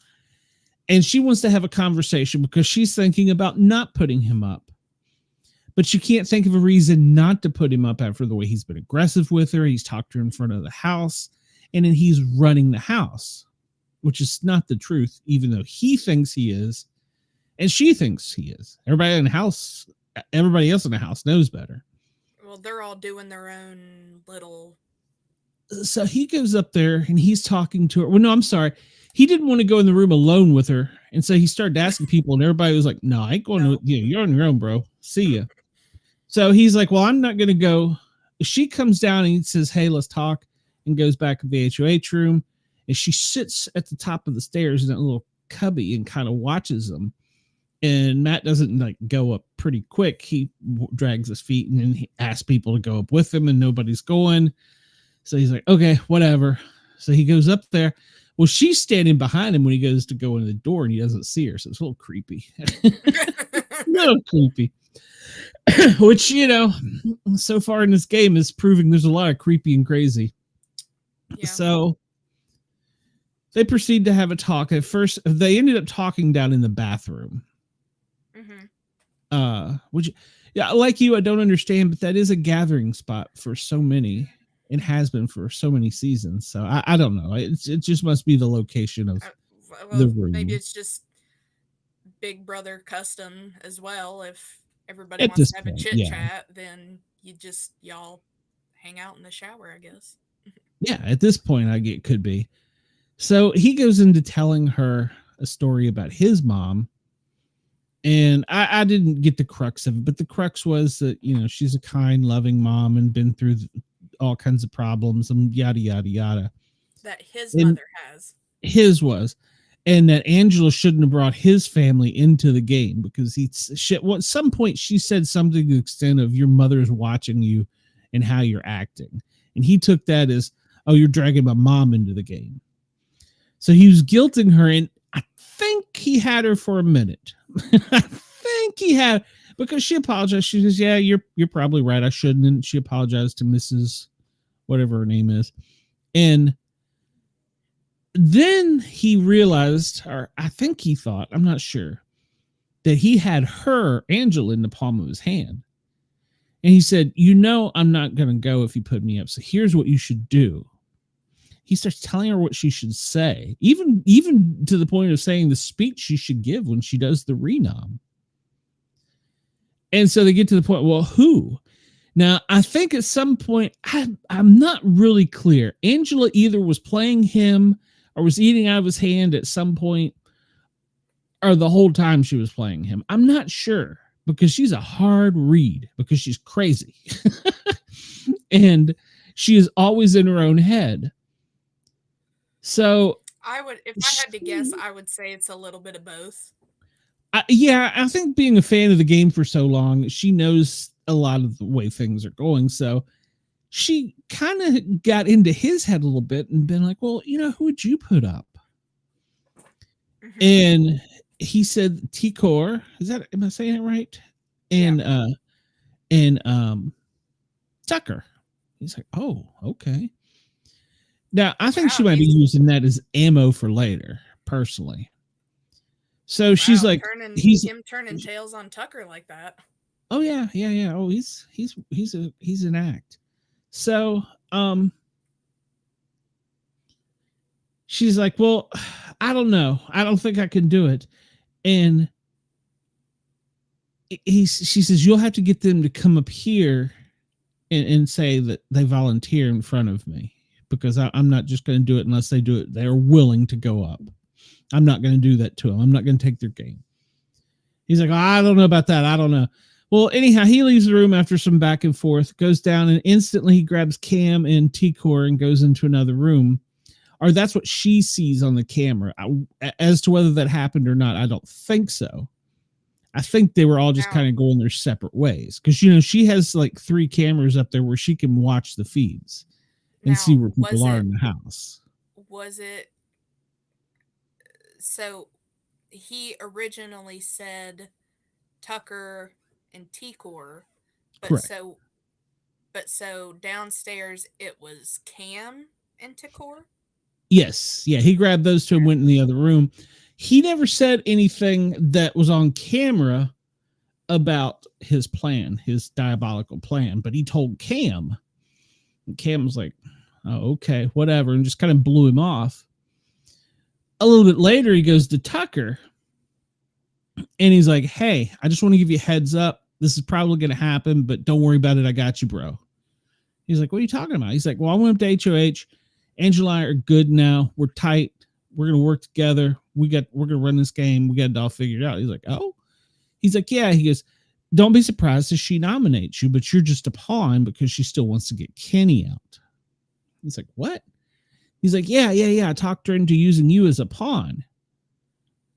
and she wants to have a conversation because she's thinking about not putting him up. But she can't think of a reason not to put him up after the way he's been aggressive with her. He's talked to her in front of the house, and then he's running the house, which is not the truth, even though he thinks he is, and she thinks he is. Everybody else in the house knows better. Well, they're all doing their own little. So he goes up there, and he's talking to her. Well, no, I'm sorry. He didn't want to go in the room alone with her, and so he started asking people, and everybody was like, no, I ain't going to. Yeah, you're on your own, bro. See ya. So he's like, well, I'm not going to go. She comes down and he says, hey, let's talk, and goes back to the HOH room. And she sits at the top of the stairs in that little cubby and kind of watches them. And Matt doesn't like go up pretty quick. He drags his feet, and then he asks people to go up with him, and nobody's going. So he's like, okay, whatever. So he goes up there. Well, she's standing behind him when he goes to go in the door, and he doesn't see her. So it's a little creepy. Which, so far in this game is proving there's a lot of creepy and crazy. Yeah. So they proceed to have a talk. At first, they ended up talking down in the bathroom. Mm-hmm. Which, yeah, like you, I don't understand, but that is a gathering spot for so many. It has been for so many seasons. So I don't know. It just must be the location of the room. Maybe it's just Big Brother custom as well. If everybody wants to have a chit chat, then y'all hang out in the shower, I guess. Yeah, at this point, it could be. So he goes into telling her a story about his mom. And I didn't get the crux of it, but the crux was that, she's a kind, loving mom and been through all kinds of problems and yada, yada, yada. That his mother has. His was. and that Angela shouldn't have brought his family into the game because at some point she said something to the extent of your mother's watching you and how you're acting. And he took that as, oh, you're dragging my mom into the game. So he was guilting her, and I think he had her for a minute. I think he had, because she apologized. She says, yeah, you're probably right. I shouldn't. And she apologized to Mrs. whatever her name is. And then he realized, or I think he thought, I'm not sure, that he had her, Angela, in the palm of his hand. And he said, I'm not going to go if you put me up. So here's what you should do. He starts telling her what she should say, even to the point of saying the speech she should give when she does the renom. And so they get to the point, well, who? Now, I think at some point, I'm not really clear. Angela either was playing him or was eating out of his hand at some point, or the whole time she was playing him. I'm not sure, because she's a hard read, because she's crazy. And she is always in her own head. So if I had to guess, I would say it's a little bit of both. I think being a fan of the game for so long, she knows a lot of the way things are going. So she kind of got into his head a little bit and been like, well, who would you put up? Mm-hmm. And he said Tikor. Am I saying it right? And Tucker. He's like, oh, okay. Now I think she might be using that as ammo for later, personally. So she's like, he's turning tails on Tucker like that. Oh yeah. Oh, he's an act. So she's like, well, I don't know. I don't think I can do it. And she says, you'll have to get them to come up here and say that they volunteer in front of me, because I'm not just going to do it unless they do it. They're willing to go up. I'm not going to do that to them. I'm not going to take their game. He's like, I don't know about that. I don't know. Well, anyhow, he leaves the room after some back and forth, goes down, and instantly he grabs Cam and Tikor and goes into another room. Or that's what she sees on the camera. As to whether that happened or not, I don't think so. I think they were all just kind of going their separate ways. Because, she has like 3 cameras up there where she can watch the feeds and see where people are in the house. Was it... So he originally said Tucker and Tikor, but correct. So downstairs it was Cam and Tikor? Yes. Yeah, he grabbed those 2 and went in the other room. He never said anything that was on camera about his plan, his diabolical plan, but he told Cam. And Cam was like, oh, okay, whatever, and just kind of blew him off. A little bit later, he goes to Tucker, and he's like, hey, I just want to give you a heads up. This is probably going to happen, but don't worry about it. I got you, bro. He's like, what are you talking about? He's like, well, I went up to HOH. Angela and I are good now. We're tight. We're going to work together. We're going to run this game. We got it all figured out. He's like, oh? He's like, yeah. He goes, don't be surprised if she nominates you, but you're just a pawn because she still wants to get Kenny out. He's like, what? He's like, yeah. I talked her into using you as a pawn.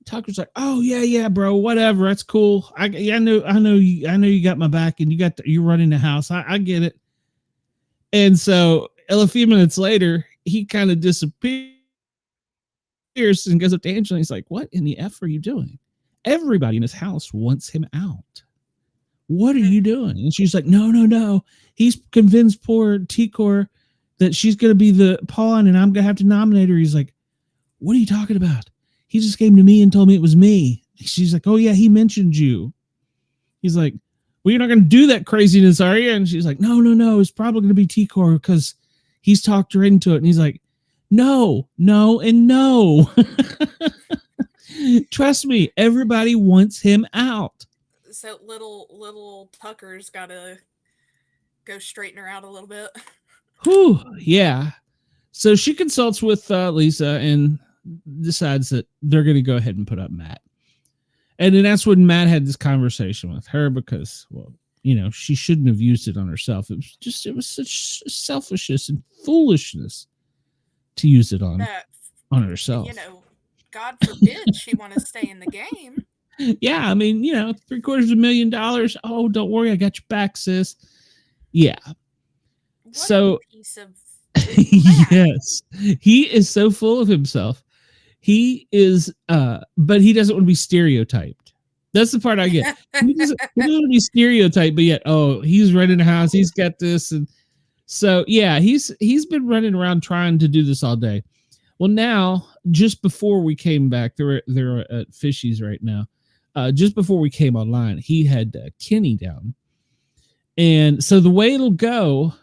Tucker's like, oh yeah, bro, whatever. That's cool. I know you got my back, and you're running the house. I get it. And so a few minutes later, he kind of disappears and goes up to Angela. And he's like, what in the F are you doing? Everybody in his house wants him out. What are you doing? And she's like, no. He's convinced poor Tikor that she's going to be the pawn and I'm going to have to nominate her. He's like, what are you talking about? He just came to me and told me it was me. She's like, oh yeah, he mentioned you. He's like, well, you're not going to do that craziness, are you? And she's like, no. It's probably going to be Tikor because he's talked her into it. And he's like, no, and no. Trust me, everybody wants him out. So little Tucker's got to go straighten her out a little bit. Whew, yeah. So she consults with Lisa and decides that they're going to go ahead and put up Matt. And then that's when Matt had this conversation with her because, well, she shouldn't have used it on herself. It was such selfishness and foolishness to use it on herself. God forbid she want to stay in the game. Yeah, I mean, $750,000. Oh, don't worry, I got your back, sis. Yeah. What So a piece of crap. yes, he is so full of himself. He is, but he doesn't want to be stereotyped. That's the part I get. He doesn't want to be stereotyped, but yet, oh, he's renting a house, he's got this, and so yeah, he's been running around trying to do this all day. Well, now, just before we came back, they're at Fishy's right now. Just before we came online, he had Kenny down, and so the way it'll go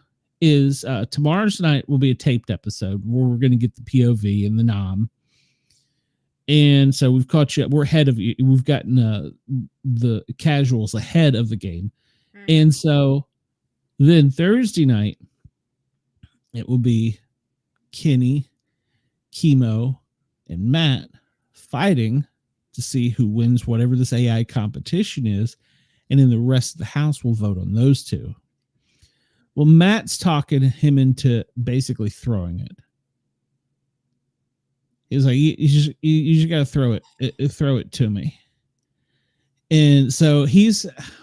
is tomorrow's night will be a taped episode where we're going to get the POV and the nom. And so we've caught you up. We're ahead of you. We've gotten the casuals ahead of the game. Mm-hmm. And so then Thursday night, it will be Kenny, Chemo, and Matt fighting to see who wins whatever this AI competition is. And then the rest of the house will vote on those two. Well, Matt's talking him into basically throwing it. He's like, you just got to throw it to me. And so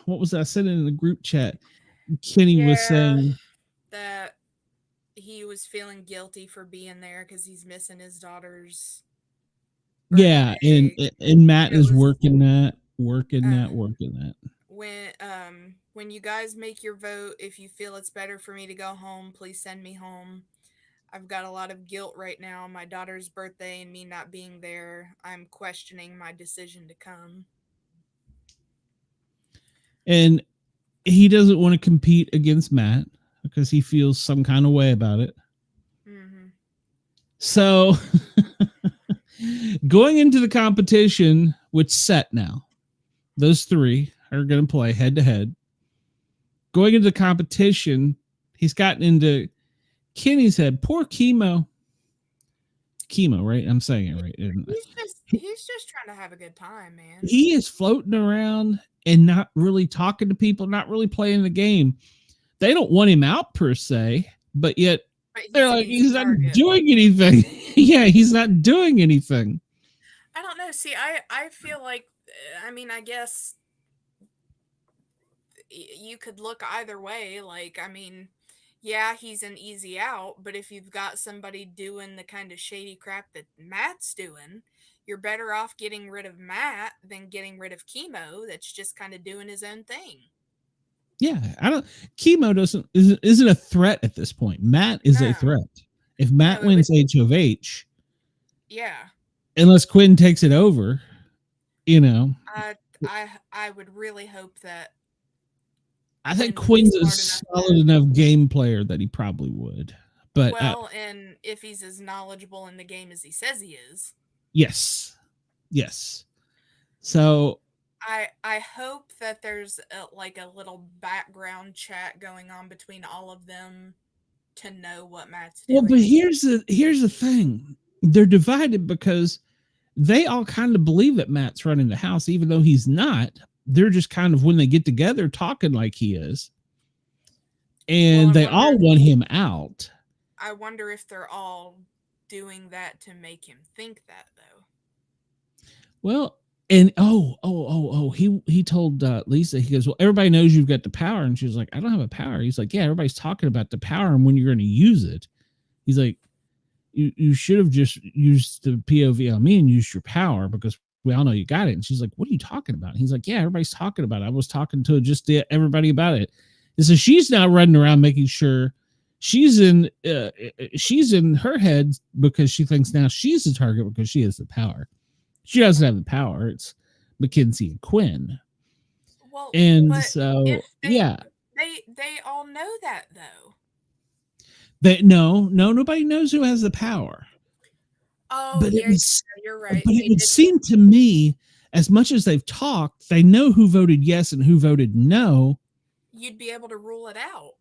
what was that? I said in the group chat, Kenny was saying that he was feeling guilty for being there because he's missing his daughter's birthday. Yeah, and Matt is working that. When you guys make your vote, if you feel it's better for me to go home, please send me home. I've got a lot of guilt right now. My daughter's birthday and me not being there. I'm questioning my decision to come. And he doesn't want to compete against Matt because he feels some kind of way about it. Mm-hmm. So going into the competition, which set now, those three are going to play head to head. Going into the competition, he's gotten into Kenny's head. Poor Chemo, right? I'm saying it right. He's just trying to have a good time, man. He is floating around and not really talking to people, not really playing the game. They don't want him out per se, but yet they're like, he's not doing anything. Yeah, he's not doing anything. I don't know. See, I feel like, I mean, I guess you could look either way. Like, I mean, yeah, he's an easy out, but if you've got somebody doing the kind of shady crap that Matt's doing, you're better off getting rid of Matt than getting rid of Chemo that's just kind of doing his own thing. Yeah, Chemo isn't a threat at this point. Matt is a threat. If Matt wins HOH, yeah, unless Quinn takes it over, I would really hope that. I think Quinn's a solid enough game player that he probably would. But and if he's as knowledgeable in the game as he says he is. Yes. So I hope that there's a little background chat going on between all of them to know what Matt's doing. Well, but here's the thing. They're divided because they all kind of believe that Matt's running the house, even though he's not. They're just kind of, when they get together, talking like he is. And they all want him out. I wonder if they're all doing that to make him think that, though. Well, and he told Lisa, he goes, well, everybody knows you've got the power. And she was like, I don't have a power. He's like, yeah, everybody's talking about the power and when you're going to use it. He's like, you should have just used the POV on me and used your power because we all know you got it. And she's like, what are you talking about? And he's like, yeah, everybody's talking about it. I was talking to just everybody about it. And so she's now running around making sure she's in her head because she thinks now she's the target because she has the power. She doesn't have the power. It's Mackenzie and Quinn. Well, and so they all know that though. Nobody knows who has the power. Oh, but you're right. But it would seem to me, as much as they've talked, they know who voted yes and who voted no. You'd be able to rule it out.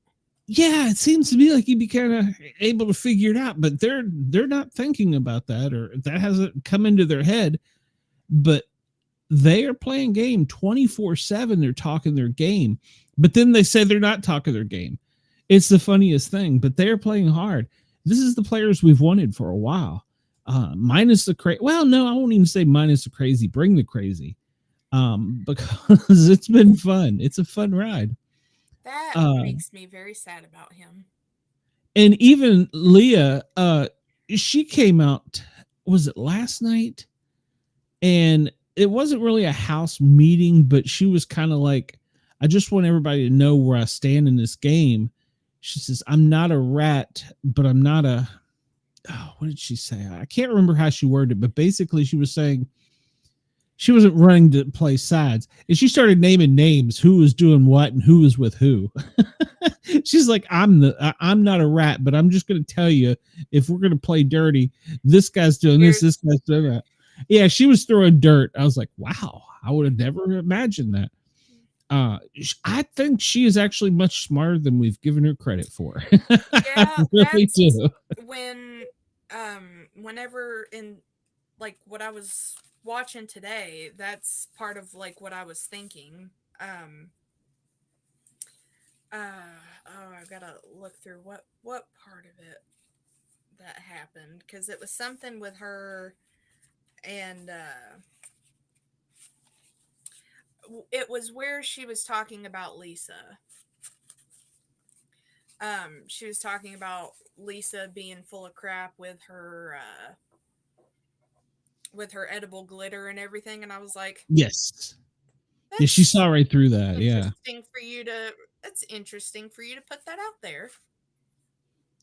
Yeah, it seems to me like you'd be kind of able to figure it out, but they're not thinking about that, or that hasn't come into their head. But they are playing game 24/7. They're talking their game, but then they say they're not talking their game. It's the funniest thing, but they're playing hard. This is the players we've wanted for a while. minus the crazy. Well, no, I won't even say minus the crazy. Bring the crazy, because it's been fun. It's a fun ride. That makes me very sad about him. And even Leah, she came out. Was it last night? And it wasn't really a house meeting, but she was kind of like, I just want everybody to know where I stand in this game. She says, I'm not a rat, but I'm not a, oh, what did she say? I can't remember how she worded it, but basically she was saying she wasn't running to play sides. And she started naming names, who was doing what and who was with who. She's like, I'm not a rat, but I'm just going to tell you, if we're going to play dirty, this guy's doing this guy's doing that. Yeah, she was throwing dirt. I was like, wow, I would have never imagined that. I think she is actually much smarter than we've given her credit for. Yeah, I really do. Whenever in like what I was watching today, that's part of like what I was thinking. I gotta look through what part of it that happened, because it was something with her and it was where she was talking about Lisa. She was talking about Lisa being full of crap with her edible glitter and everything, and I was like, yes. Yeah, she saw right through that. Yeah. That's interesting for you to put that out there.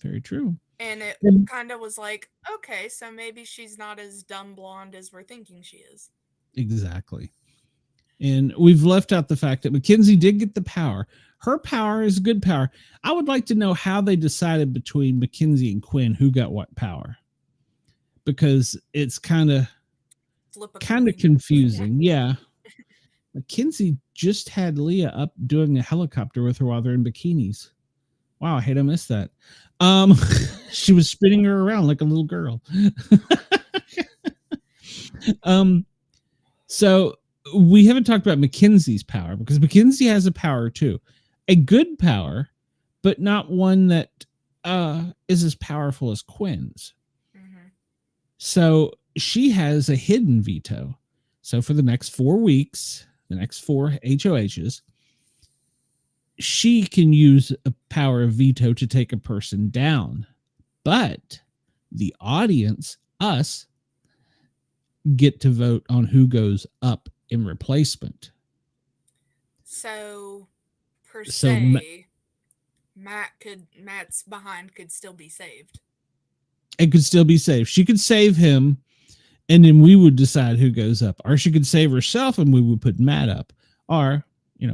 Very true. And it kind of was like, okay, so maybe she's not as dumb blonde as we're thinking she is. Exactly. And we've left out the fact that Mackenzie did get the power. Her power is good power. I would like to know how they decided between Mackenzie and Quinn who got what power, because it's kind of confusing. Yeah. Mackenzie just had Leah up doing a helicopter with her while they're in bikinis. Wow, I hate I missed that. She was spinning her around like a little girl. So we haven't talked about Mackenzie's power, because Mackenzie has a power too. A good power, but not one that is as powerful as Quinn's. Mm-hmm. So she has a hidden veto. So for the next 4 weeks, the next 4 HOHs, she can use a power of veto to take a person down. But the audience, us, get to vote on who goes up in replacement. So, per se, Matt's behind could still be saved. It could still be saved. She could save him, and then we would decide who goes up. Or she could save herself, and we would put Matt up. Or,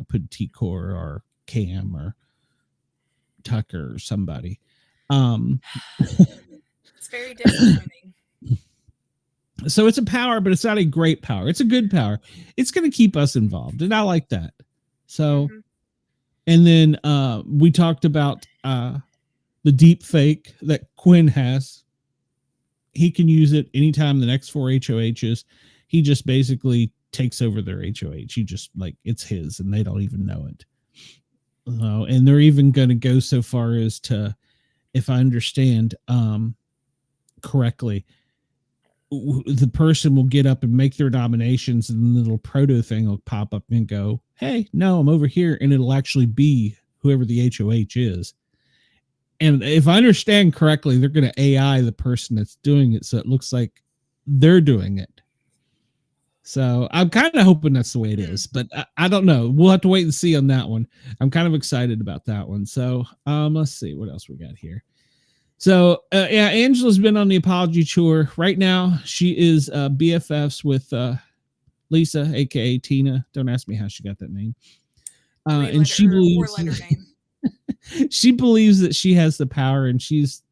put T-Core or Cam or Tucker or somebody. It's very disappointing. So it's a power, but it's not a great power. It's a good power. It's going to keep us involved, and I like that. So, and then we talked about the deep fake that Quinn has. He can use it anytime the next 4 HOHs. He just basically takes over their HOH. He just, it's his, and they don't even know it. And they're even going to go so far as to, if I understand correctly, the person will get up and make their nominations, and the little proto thing will pop up and go, hey, no, I'm over here. And it'll actually be whoever the HOH is. And if I understand correctly, they're going to AI the person that's doing it, so it looks like they're doing it. So I'm kind of hoping that's the way it is, but I don't know. We'll have to wait and see on that one. I'm kind of excited about that one. So let's see what else we got here. So, Angela's been on the apology tour. Right now, she is BFFs with Lisa, a.k.a. Tina. Don't ask me how she got that name. And she believes she believes that she has the power, and she's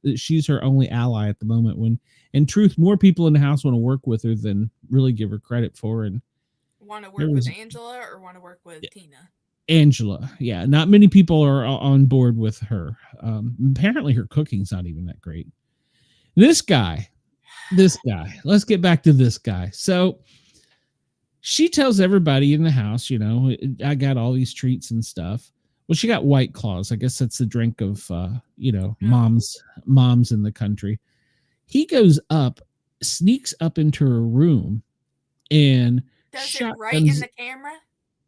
her only ally at the moment. When, in truth, more people in the house want to work with her than really give her credit for. And want to work with Angela or want to work with Tina? Angela, yeah. Not many people are on board with her. Apparently her cooking's not even that great. This guy, let's get back to this guy. So she tells everybody in the house, I got all these treats and stuff. Well, she got White Claws. I guess that's the drink of, moms in the country. He goes up, sneaks up into her room and Does it right in the camera?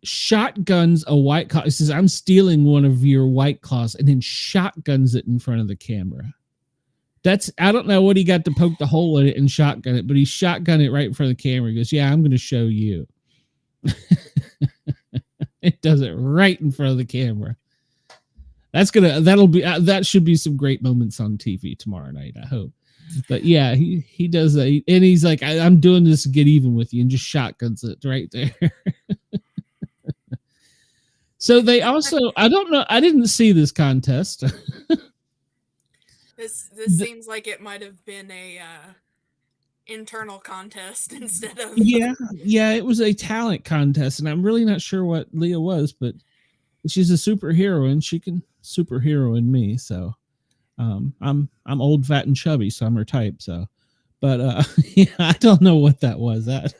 Shotguns a White Claw. It says, "I'm stealing one of your White Claws," and then shotguns it in front of the camera. I don't know what he got to poke the hole in it and shotgun it, but he shotgun it right in front of the camera. He goes, "Yeah, I'm going to show you." It does it right in front of the camera. That should be some great moments on TV tomorrow night, I hope. But yeah, he does that, and he's like, "I'm doing this to get even with you," and just shotguns it right there. So they also, I don't know, I didn't see this contest. This seems like it might have been a internal contest instead of yeah, it was a talent contest, and I'm really not sure what Leah was, but she's a superhero, and she can superhero in me. So I'm old, fat, and chubby, so I'm her type. So, but yeah, I don't know what that was. That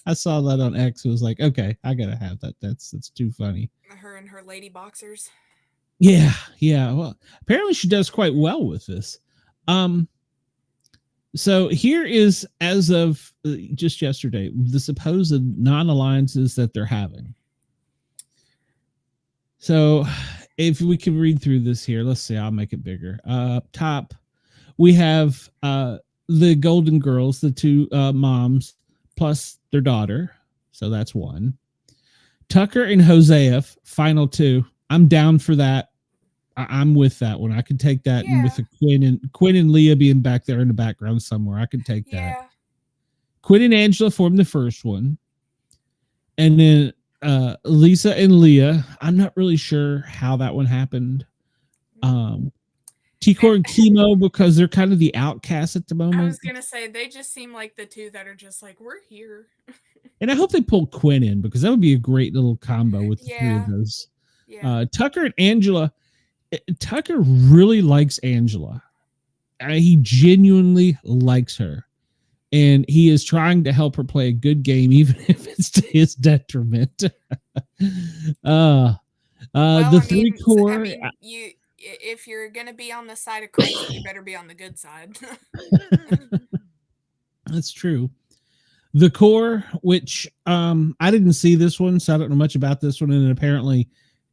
I saw that on X. It was like, okay, I gotta have that. That's too funny. Her and her lady boxers. Yeah. Well, apparently she does quite well with this. So here is, as of just yesterday, the supposed non-alliances that they're having. So if we can read through this here, let's see, I'll make it bigger. Up top, we have the Golden Girls, the two moms, plus their daughter. So that's one. Tucker and Hosea, final two. I'm down for that. I'm with that one. I could take that, and with the Quinn and Leah being back there in the background somewhere, I could take that. Quinn and Angela formed the first one, and then Lisa and Leah. I'm not really sure how that one happened. T-Core and Chemo, because they're kind of the outcasts at the moment. I was gonna say, they just seem like the two that are just like, we're here. And I hope they pull Quinn in, because that would be a great little combo with the three of those. Tucker and Angela. Tucker really likes Angela. He genuinely likes her, and he is trying to help her play a good game, even if it's to his detriment. The three core. If you're gonna be on the side of crazy, you better be on the good side. That's true. The core, which I didn't see this one, so I don't know much about this one, and apparently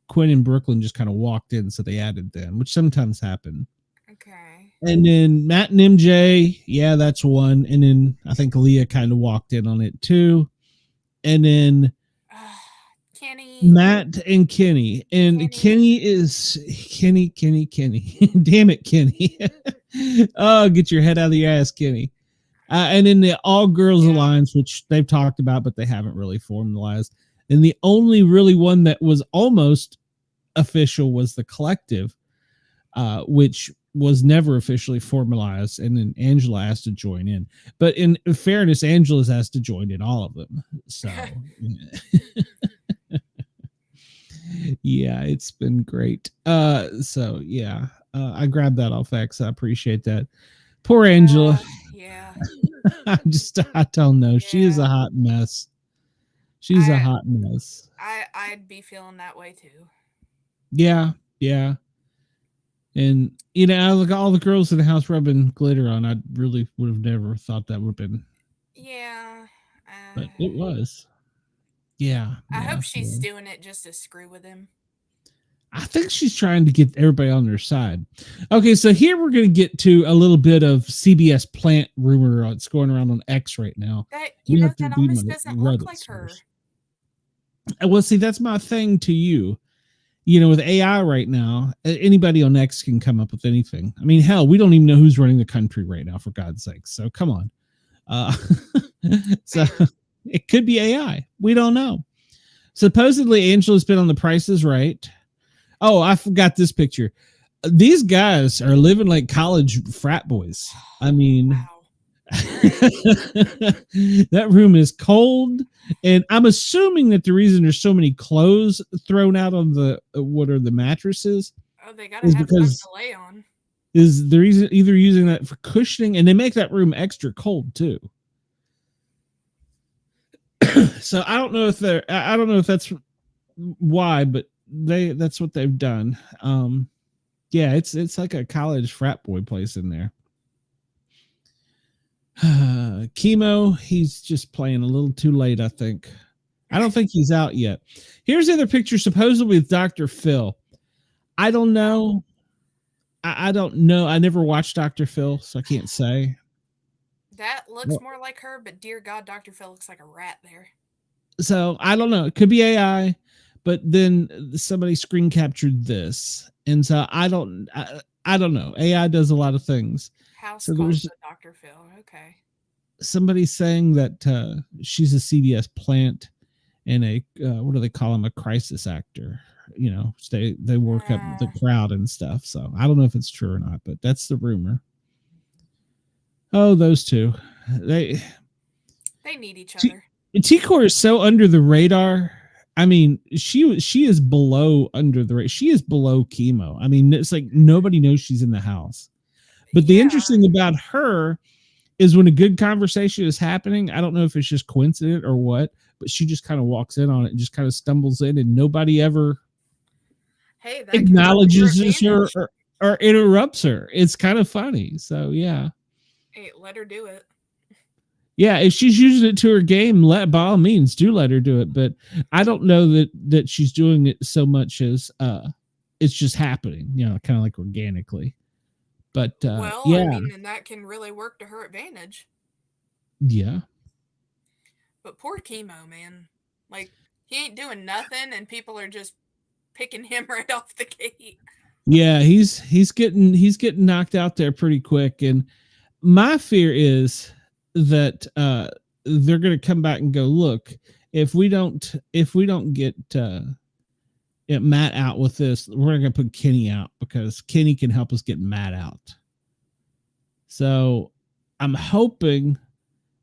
Quinn and Brooklyn just kind of walked in, so they added them, which sometimes happen. Okay. And then Matt and MJ, yeah, that's one. And then I think Leah kind of walked in on it too. And then Kenny. Matt and Kenny. And Kenny is Kenny. Damn it, Kenny. Oh, get your head out of your ass, Kenny. And then the All Girls Alliance, which they've talked about, but they haven't really formalized. And the only really one that was almost official was the Collective, which was never officially formalized. And then Angela asked to join in. But in fairness, Angela's asked to join in all of them. So, yeah, it's been great. So, yeah, I grabbed that off X. I appreciate that. Poor Angela. I don't know. She is a hot mess. She's a hot mess. I'd be feeling that way too. Yeah. And like all the girls in the house rubbing glitter on, I really would have never thought that would have been. Yeah. But it was. Yeah. I hope she's doing it just to screw with him. I think she's trying to get everybody on their side. Okay, so here we're going to get to a little bit of CBS plant rumor that's going around on X right now. That almost doesn't look like her. Well, see, that's my thing to you. With AI right now, anybody on X can come up with anything. I mean, hell, we don't even know who's running the country right now, for God's sake. So come on. So it could be AI. We don't know. Supposedly, Angela's been on The Price is Right. Oh, I forgot this picture. These guys are living like college frat boys. I mean, wow. That room is cold, and I'm assuming that the reason there's so many clothes thrown out on the mattresses. Oh, they gotta have something to lay on. Is the reason either using that for cushioning, and they make that room extra cold too. So I don't know if that's why, but that's what they've done. Yeah, it's like a college frat boy place in there. Chemo, he's just playing a little too late, I think. I don't think he's out yet. Here's the other picture, supposedly with Dr. Phil. I don't know. I don't know. I never watched Dr. Phil, so I can't say. That looks more like her, but dear God, Dr. Phil looks like a rat there. So I don't know. It could be AI, but then somebody screen captured this, and so I don't know. AI does a lot of things. House So calls there's to Dr. Phil. Okay. somebody saying that she's a CBS plant and a what do they call him? A crisis actor. You know, they work up the crowd and stuff. So I don't know if it's true or not, but that's the rumor. Oh, those two. They need each other. T-Core is so under the radar. I mean, she is below under the radar. She is below Chemo. I mean, it's like nobody knows she's in the house. But the interesting about her is when a good conversation is happening, I don't know if it's just coincident or what, but she just kind of walks in on it and just kind of stumbles in, and nobody ever acknowledges her or interrupts her. It's kind of funny. So yeah. Hey, let her do it. Yeah, if she's using it to her game, by all means, do let her do it. But I don't know that she's doing it so much as it's just happening, you know, kind of like organically. But well, yeah. I mean, and that can really work to her advantage. Yeah. But poor Chemo, man. Like, he ain't doing nothing, and people are just picking him right off the gate. Yeah, he's getting knocked out there pretty quick. And my fear is that they're going to come back and go, look, if we don't get Matt out with this, we're going to put Kenny out because Kenny can help us get Matt out. So I'm hoping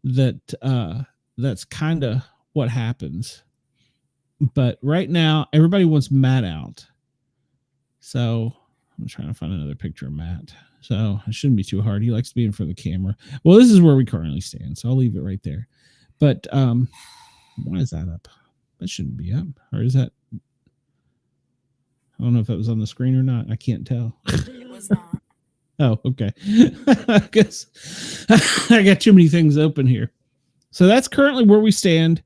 that that's kind of what happens. But right now, everybody wants Matt out. So I'm trying to find another picture of Matt. So it shouldn't be too hard. He likes to be in front of the camera. Well, this is where we currently stand, so I'll leave it right there. But why is that up? That shouldn't be up. Or is that? I don't know if that was on the screen or not. I can't tell. It was not. Oh, okay. I guess I got too many things open here. So that's currently where we stand.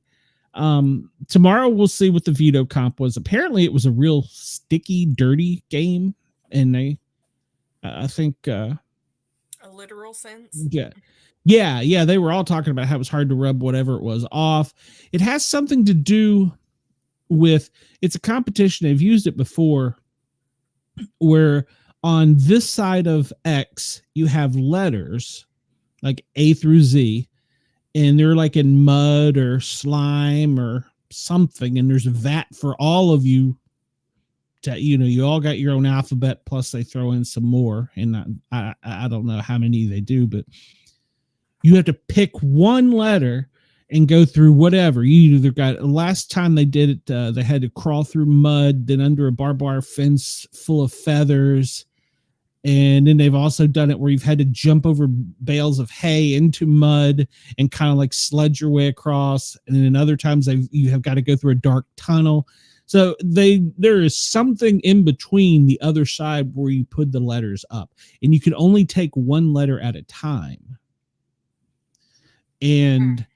Tomorrow we'll see what the veto comp was. Apparently it was a real sticky, dirty game, and I think a literal sense. Yeah. They were all talking about how it was hard to rub whatever it was off. It has something to do with, it's a competition. They've used it before where on this side of X, you have letters like A through Z, and they're like in mud or slime or something. And there's a vat for all of you to, you know, you all got your own alphabet, plus they throw in some more. And I don't know how many they do, but you have to pick one letter and go through whatever. You either got, last time they did it, they had to crawl through mud, then under a barbed wire fence full of feathers. And then they've also done it where you've had to jump over bales of hay into mud and kind of like sled your way across. And then other times you have got to go through a dark tunnel. So there is something in between the other side where you put the letters up, and you can only take one letter at a time. And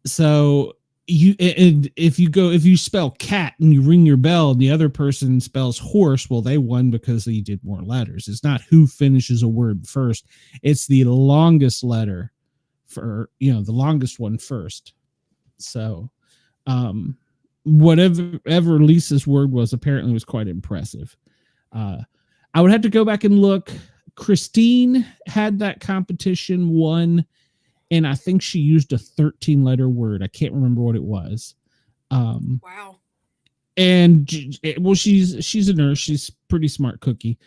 so if you spell cat and you ring your bell and the other person spells horse, well, they won because they did more letters. It's not who finishes a word first. It's the longest letter for, the longest one first. So, whatever Lisa's word was apparently was quite impressive. I would have to go back and look. Christine had that competition, won. And I think she used a 13-letter word. I can't remember what it was. Wow. And well, she's a nurse. She's pretty smart cookie.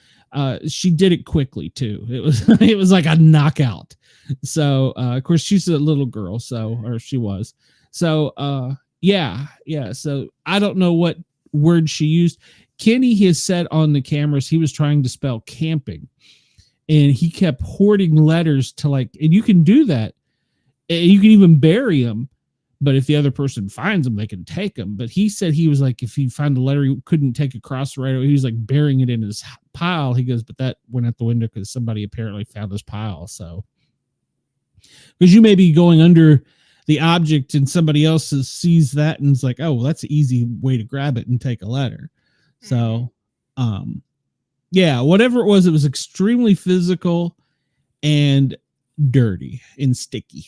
She did it quickly too. It was like a knockout. So of course she's a little girl. Or she was. So yeah. So I don't know what word she used. Kenny has said on the cameras he was trying to spell camping, and he kept hoarding letters to and you can do that. You can even bury them, but if the other person finds them, they can take them. But he said he was like, if he found a letter he couldn't take across right away, he was like burying it in his pile. He goes, but that went out the window because somebody apparently found his pile. So Because you may be going under the object and somebody else sees that and is like, oh, well, that's an easy way to grab it and take a letter. So, yeah, whatever it was extremely physical and dirty and sticky.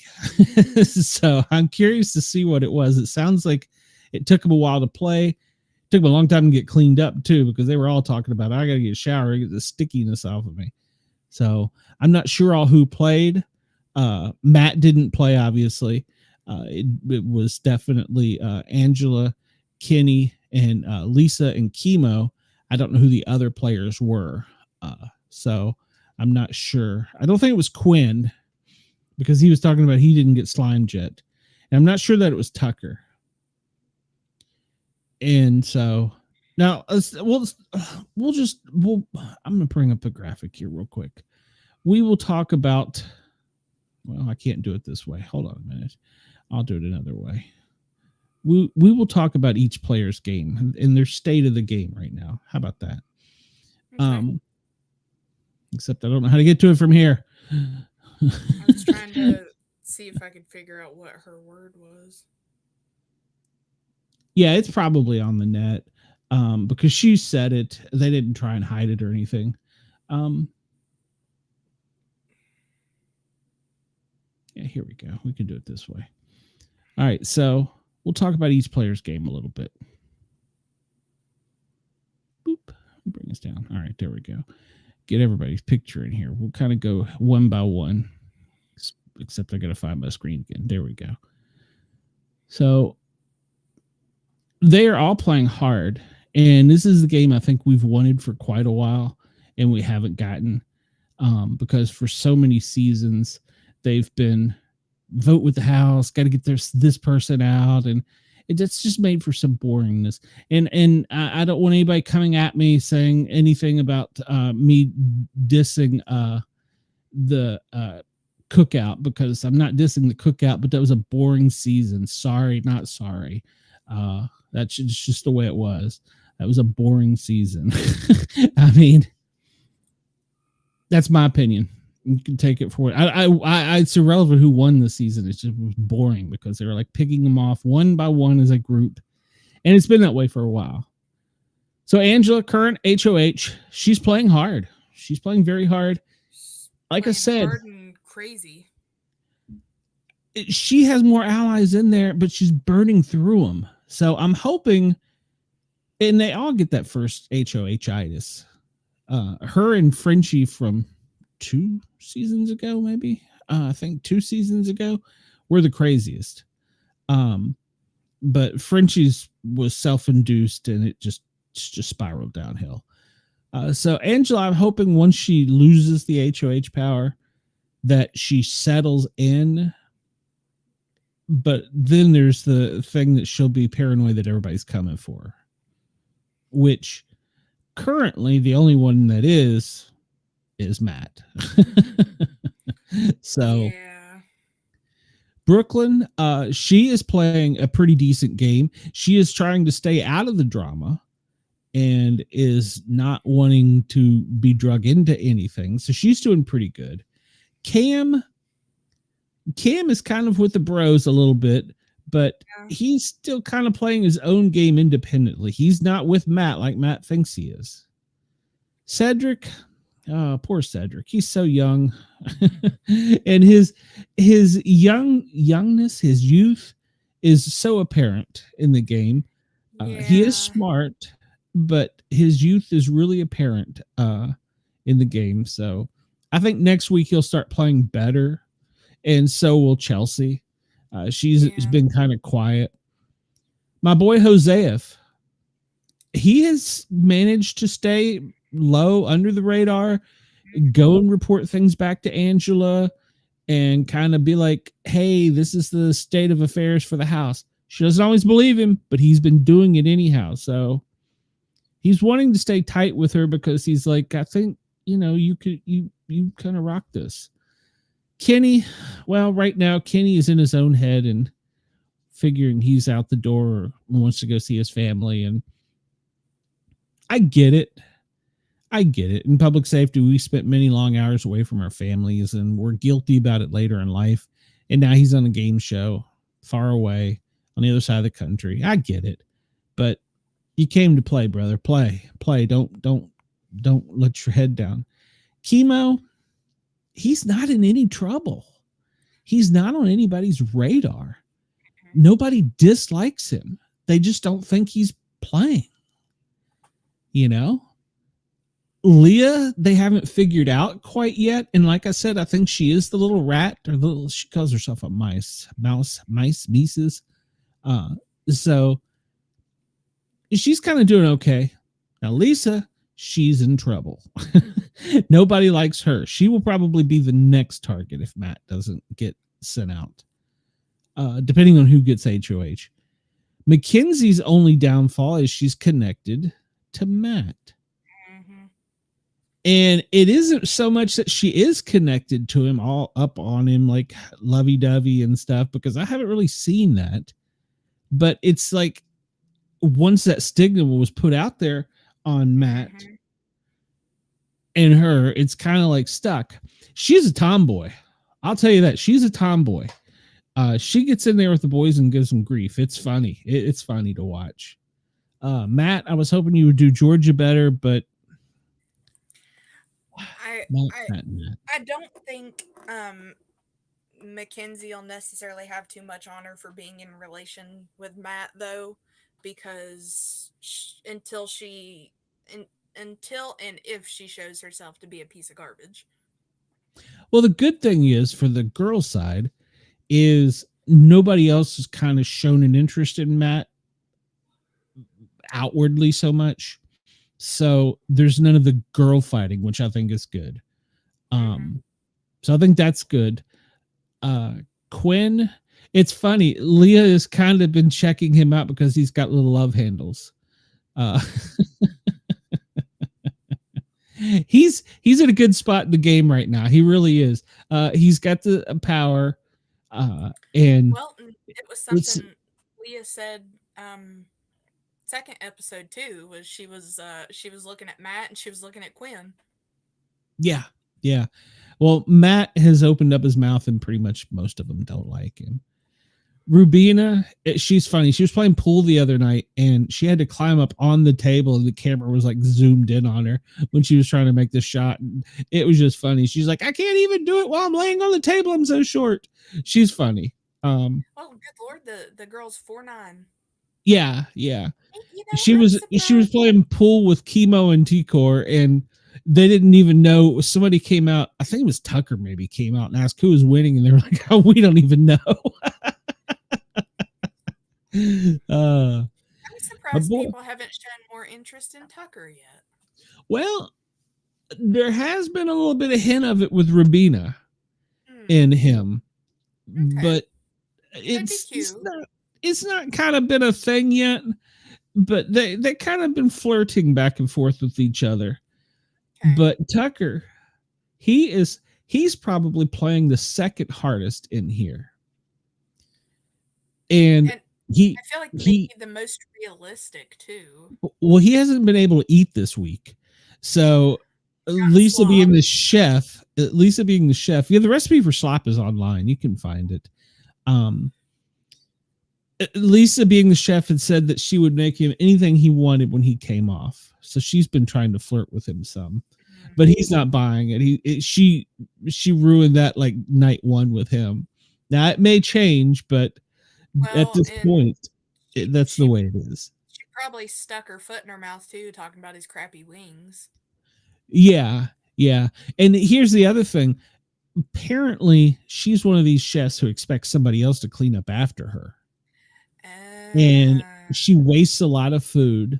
So I'm curious to see what it was. It sounds like it took them a while to play. It took them a long time to get cleaned up too, because they were all talking about, I got to get a shower, get the stickiness off of me. So I'm not sure all who played. Matt didn't play, obviously. It was definitely Angela, Kenny, and Lisa and Chemo. I don't know who the other players were. So I'm not sure. I don't think it was Quinn, because he was talking about he didn't get slimed yet. And I'm not sure that it was Tucker. And so now I'm going to bring up a graphic here real quick. We will talk about, well, I can't do it this way. Hold on a minute. I'll do it another way. We will talk about each player's game and their state of the game right now. How about that? Okay. Except I don't know how to get to it from here. I was trying to see if I could figure out what her word was. Yeah, it's probably on the net, because she said it. They didn't try and hide it or anything. Yeah, here we go. We can do it this way. All right, so we'll talk about each player's game a little bit. Boop. Bring us down. All right, there we go. Get everybody's picture in here. We'll kind of go one by one, except I got to find my screen again. There we go. So they are all playing hard, and this is the game I think we've wanted for quite a while, and we haven't gotten, because for so many seasons they've been vote with the house, got to get this person out, and it's just made for some boringness. And I don't want anybody coming at me saying anything about me dissing the cookout, because I'm not dissing the cookout, but that was a boring season. Sorry, not sorry. That's just the way it was. That was a boring season. I mean, that's my opinion. You can take it for it. It's irrelevant who won the season. It's just boring because they were like picking them off one by one as a group, and it's been that way for a while. So Angela, current HOH, she's playing hard. She's playing very hard. Like I said, hard and crazy. She has more allies in there, but she's burning through them. So I'm hoping, and they all get that first HOH-itis. Her and Frenchie from 2 seasons ago, maybe. I think 2 seasons ago, were the craziest. But Frenchie's was self-induced, and it just spiraled downhill. So Angela, I'm hoping once she loses the HOH power, that she settles in. But then there's the thing that she'll be paranoid that everybody's coming for her, which currently the only one that is Matt. So yeah. Brooklyn, she is playing a pretty decent game. She is trying to stay out of the drama and is not wanting to be drug into anything. So she's doing pretty good. Cam is kind of with the bros a little bit, but he's still kind of playing his own game independently. He's not with Matt like Matt thinks he is. Cedric, poor Cedric. He's so young. And his youngness, his youth is so apparent in the game. He is smart, but his youth is really apparent in the game. So I think next week he'll start playing better. And so will Chelsea. She's been kind of quiet. My boy Joseif, he has managed to stay low under the radar, go and report things back to Angela, and kind of be like, hey, this is the state of affairs for the house. She doesn't always believe him, but he's been doing it anyhow. So he's wanting to stay tight with her because he's like, I think, you kind of rock this. Kenny, well, right now, Kenny is in his own head and figuring he's out the door or wants to go see his family. And I get it. I get it. In public safety, we spent many long hours away from our families, and we're guilty about it later in life. And now he's on a game show far away on the other side of the country. I get it. But you came to play, brother. Play. Don't let your head down. Chemo, he's not in any trouble. He's not on anybody's radar. Nobody dislikes him. They just don't think he's playing. You know? Leah, they haven't figured out quite yet. And like I said, I think she is the little rat, or she calls herself a mice. Mises. So she's kind of doing okay. Now, Lisa, she's in trouble. Nobody likes her. She will probably be the next target if Matt doesn't get sent out, depending on who gets HOH. Mackenzie's only downfall is she's connected to Matt. And it isn't so much that she is connected to him, all up on him, like lovey-dovey and stuff, because I haven't really seen that. But it's like once that stigma was put out there on Matt and her, it's kind of like stuck. She's a tomboy. I'll tell you that. She's a tomboy. She gets in there with the boys and gives them grief. It's funny. It's funny to watch. Matt, I was hoping you would do Georgia better, but I don't think Mackenzie will necessarily have too much honor for being in relation with Matt, though, because until and if she shows herself to be a piece of garbage. Well, the good thing is for the girl side is nobody else has kind of shown an interest in Matt outwardly so much. So there's none of the girl fighting, which I think is good. So I think that's good. Quinn, it's funny. Leah has kind of been checking him out because he's got little love handles. He's in a good spot in the game right now. He really is. He's got the power. And well, it was something Leah said second episode too, was she was looking at Matt and she was looking at Quinn. Yeah. Well, Matt has opened up his mouth and pretty much most of them don't like him. Rubina, she's funny. She was playing pool the other night and she had to climb up on the table and the camera was like zoomed in on her when she was trying to make the shot. And it was just funny. She's like, I can't even do it while I'm laying on the table. I'm so short. She's funny. Oh, good Lord. The girl's 4'9". Yeah. You know, She was playing pool with Chemo and T-Core, and they didn't even know. Somebody came out, I think it was Tucker maybe, came out and asked who was winning, and they were like, oh, we don't even know. I'm surprised people haven't shown more interest in Tucker yet. Well, there has been a little bit of hint of it with Rubina in him, but it's not kind of been a thing yet. But they kind of been flirting back and forth with each other. Okay. But Tucker, he's probably playing the second hardest in here. And I feel like maybe the most realistic too. Well, he hasn't been able to eat this week. So Lisa being the chef, yeah, the recipe for slop is online. You can find it. Lisa being the chef had said that she would make him anything he wanted when he came off. So she's been trying to flirt with him some, but he's not buying it. She ruined that like night one with him. Now it may change, but at this point, that's the way it is. She probably stuck her foot in her mouth too, talking about his crappy wings. Yeah. And here's the other thing. Apparently she's one of these chefs who expects somebody else to clean up after her. And she wastes a lot of food.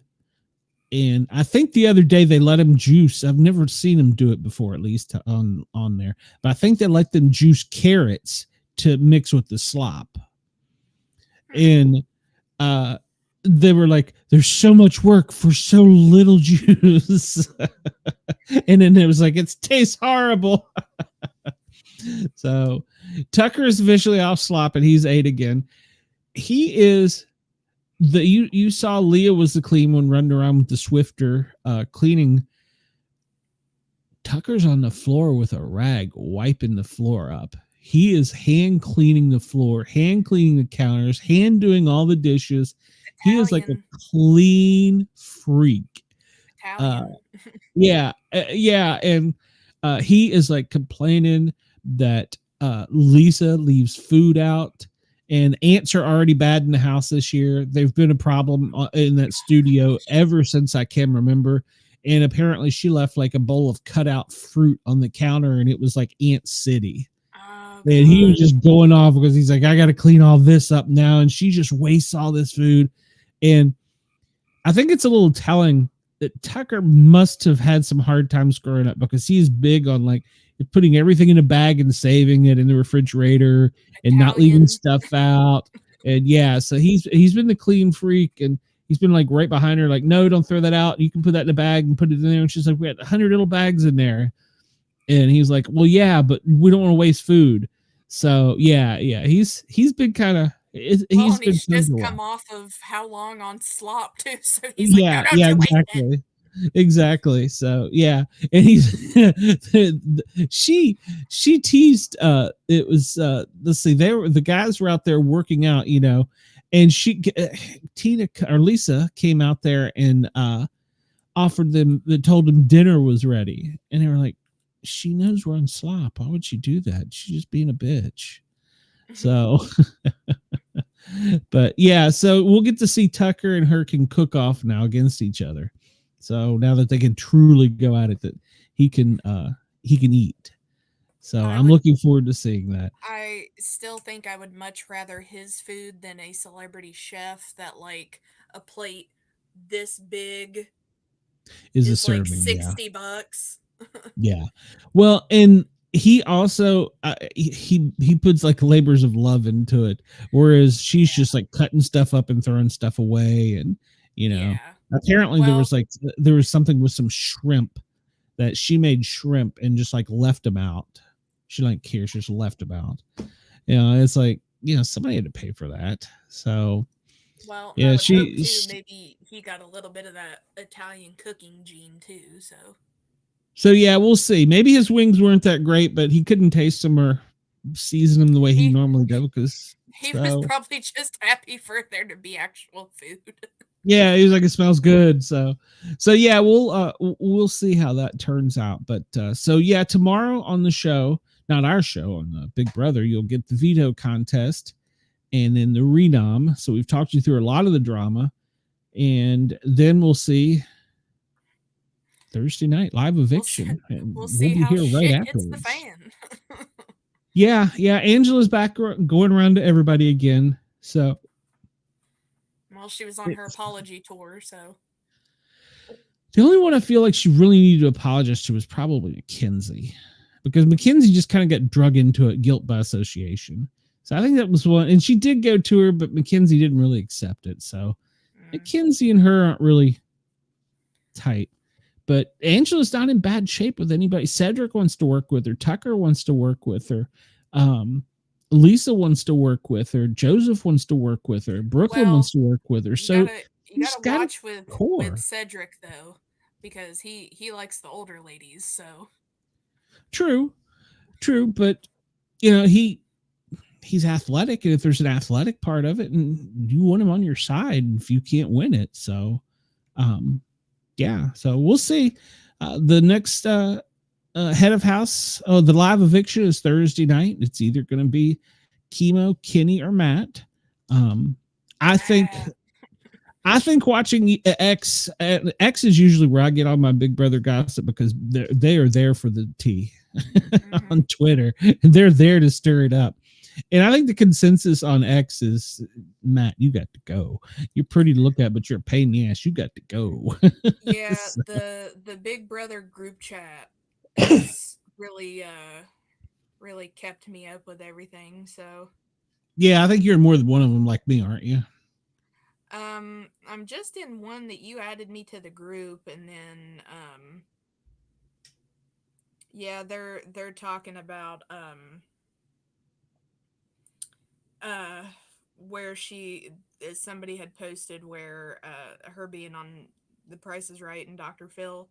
And I think the other day they let him juice. I've never seen him do it before, at least on there. But I think they let them juice carrots to mix with the slop. And they were like, there's so much work for so little juice. And then it was like, it tastes horrible. So Tucker is officially off slop and he's 8 again. He is you saw Leah was the clean one running around with the Swifter cleaning. Tucker's on the floor with a rag, wiping the floor up. He is hand cleaning the floor, hand cleaning the counters, hand doing all the dishes. He is like a Italian. clean freak. Uh, Italian. yeah, and he is like complaining that Lisa leaves food out, and ants are already bad in the house this year. They've been a problem in that studio ever since I can remember. And apparently, she left like a bowl of cut out fruit on the counter, and it was like Ant City. Oh And he was God. just going off because he's like, I got to clean all this up now. And she just wastes all this food. And I think it's a little telling that Tucker must have had some hard times growing up because he's big on like putting everything in a bag and saving it in the refrigerator and not leaving Italian. stuff out. And yeah, so he's been the clean freak, and he's been like right behind her, like, no, don't throw that out. You can put that in a bag and put it in there. And she's like, we got 100 little bags in there. And he's like, well, yeah, but we don't want to waste food. So yeah, he's been kind of Well, he's and been he's fun just to come watch. off of how long on slop too, so he's like, no, Yeah, no, yeah, don't waste it. exactly. So yeah, and he's she teased. It was let's see, they were the guys were out there working out, and Tina or Lisa came out there and offered them, told them dinner was ready, and they were like, she knows we're on slop. Why would she do that? She's just being a bitch. So but yeah, so we'll get to see Tucker and her can cook off now against each other. So now that they can truly go at it, that he can eat. So I I'm would. looking forward to seeing that. I still think I would much rather his food than a celebrity chef that like a plate this big Is a is like serving, yeah. $60. Yeah. Well, and he also he puts like labors of love into it, whereas she's Yeah. just like cutting stuff up and throwing stuff away, and Yeah. apparently Well, there was something with some shrimp that she made shrimp and just like left them out. She didn't care, she just left them out. It's like, somebody had to pay for that. So well, and I yeah, would hope too maybe he got a little bit of that Italian cooking gene too, so so yeah, we'll see. Maybe his wings weren't that great, but he couldn't taste them or season them the way he he normally does. Because he was so probably just happy for there to be actual food. yeah, he was like, it smells good. So yeah, we'll see how that turns out. But so yeah, tomorrow on the show, not our show, on Big Brother, you'll get the veto contest and then the renom. So we've talked you through a lot of the drama, and then we'll see Thursday night live We'll see, eviction, and we'll we'll see be how here right shit hits the afterwards. fan. Yeah, Angela's back going around to everybody again. So Well, she was on her apology tour, so the only one I feel like she really needed to apologize to was probably Mackenzie, because Mackenzie just kind of got drug into it, guilt by association. So I think that was one, and she did go to her, but Mackenzie didn't really accept it. So Mackenzie and her aren't really tight. But Angela's not in bad shape with anybody. Cedric wants to work with her. Tucker wants to work with her. Lisa wants to work with her. Joseph wants to work with her. Brooklyn wants well, to work with her. you So gotta you he's gotta got a watch with core. Cedric though, because he likes the older ladies. So True, but he's athletic, and if there's an athletic part of it, and you want him on your side if you can't win it. So yeah, so we'll see. The next head of house, the live eviction is Thursday night. It's either going to be Chemo, Kenny, or Matt. I think watching X is usually where I get all my Big Brother gossip, because they are there for the tea on Twitter, and they're there to stir it up. And I think the consensus on X is, Matt, you got to go. You're pretty to look at, but you're a pain in the ass. You got to go. yeah, So, the Big Brother group chat has really kept me up with everything. So yeah, I think you're more than one of them, like me, aren't you? I'm just in one that you added me to the group, and then yeah, they're talking about uh where somebody had posted where her being on The Price is Right and Dr. Phil,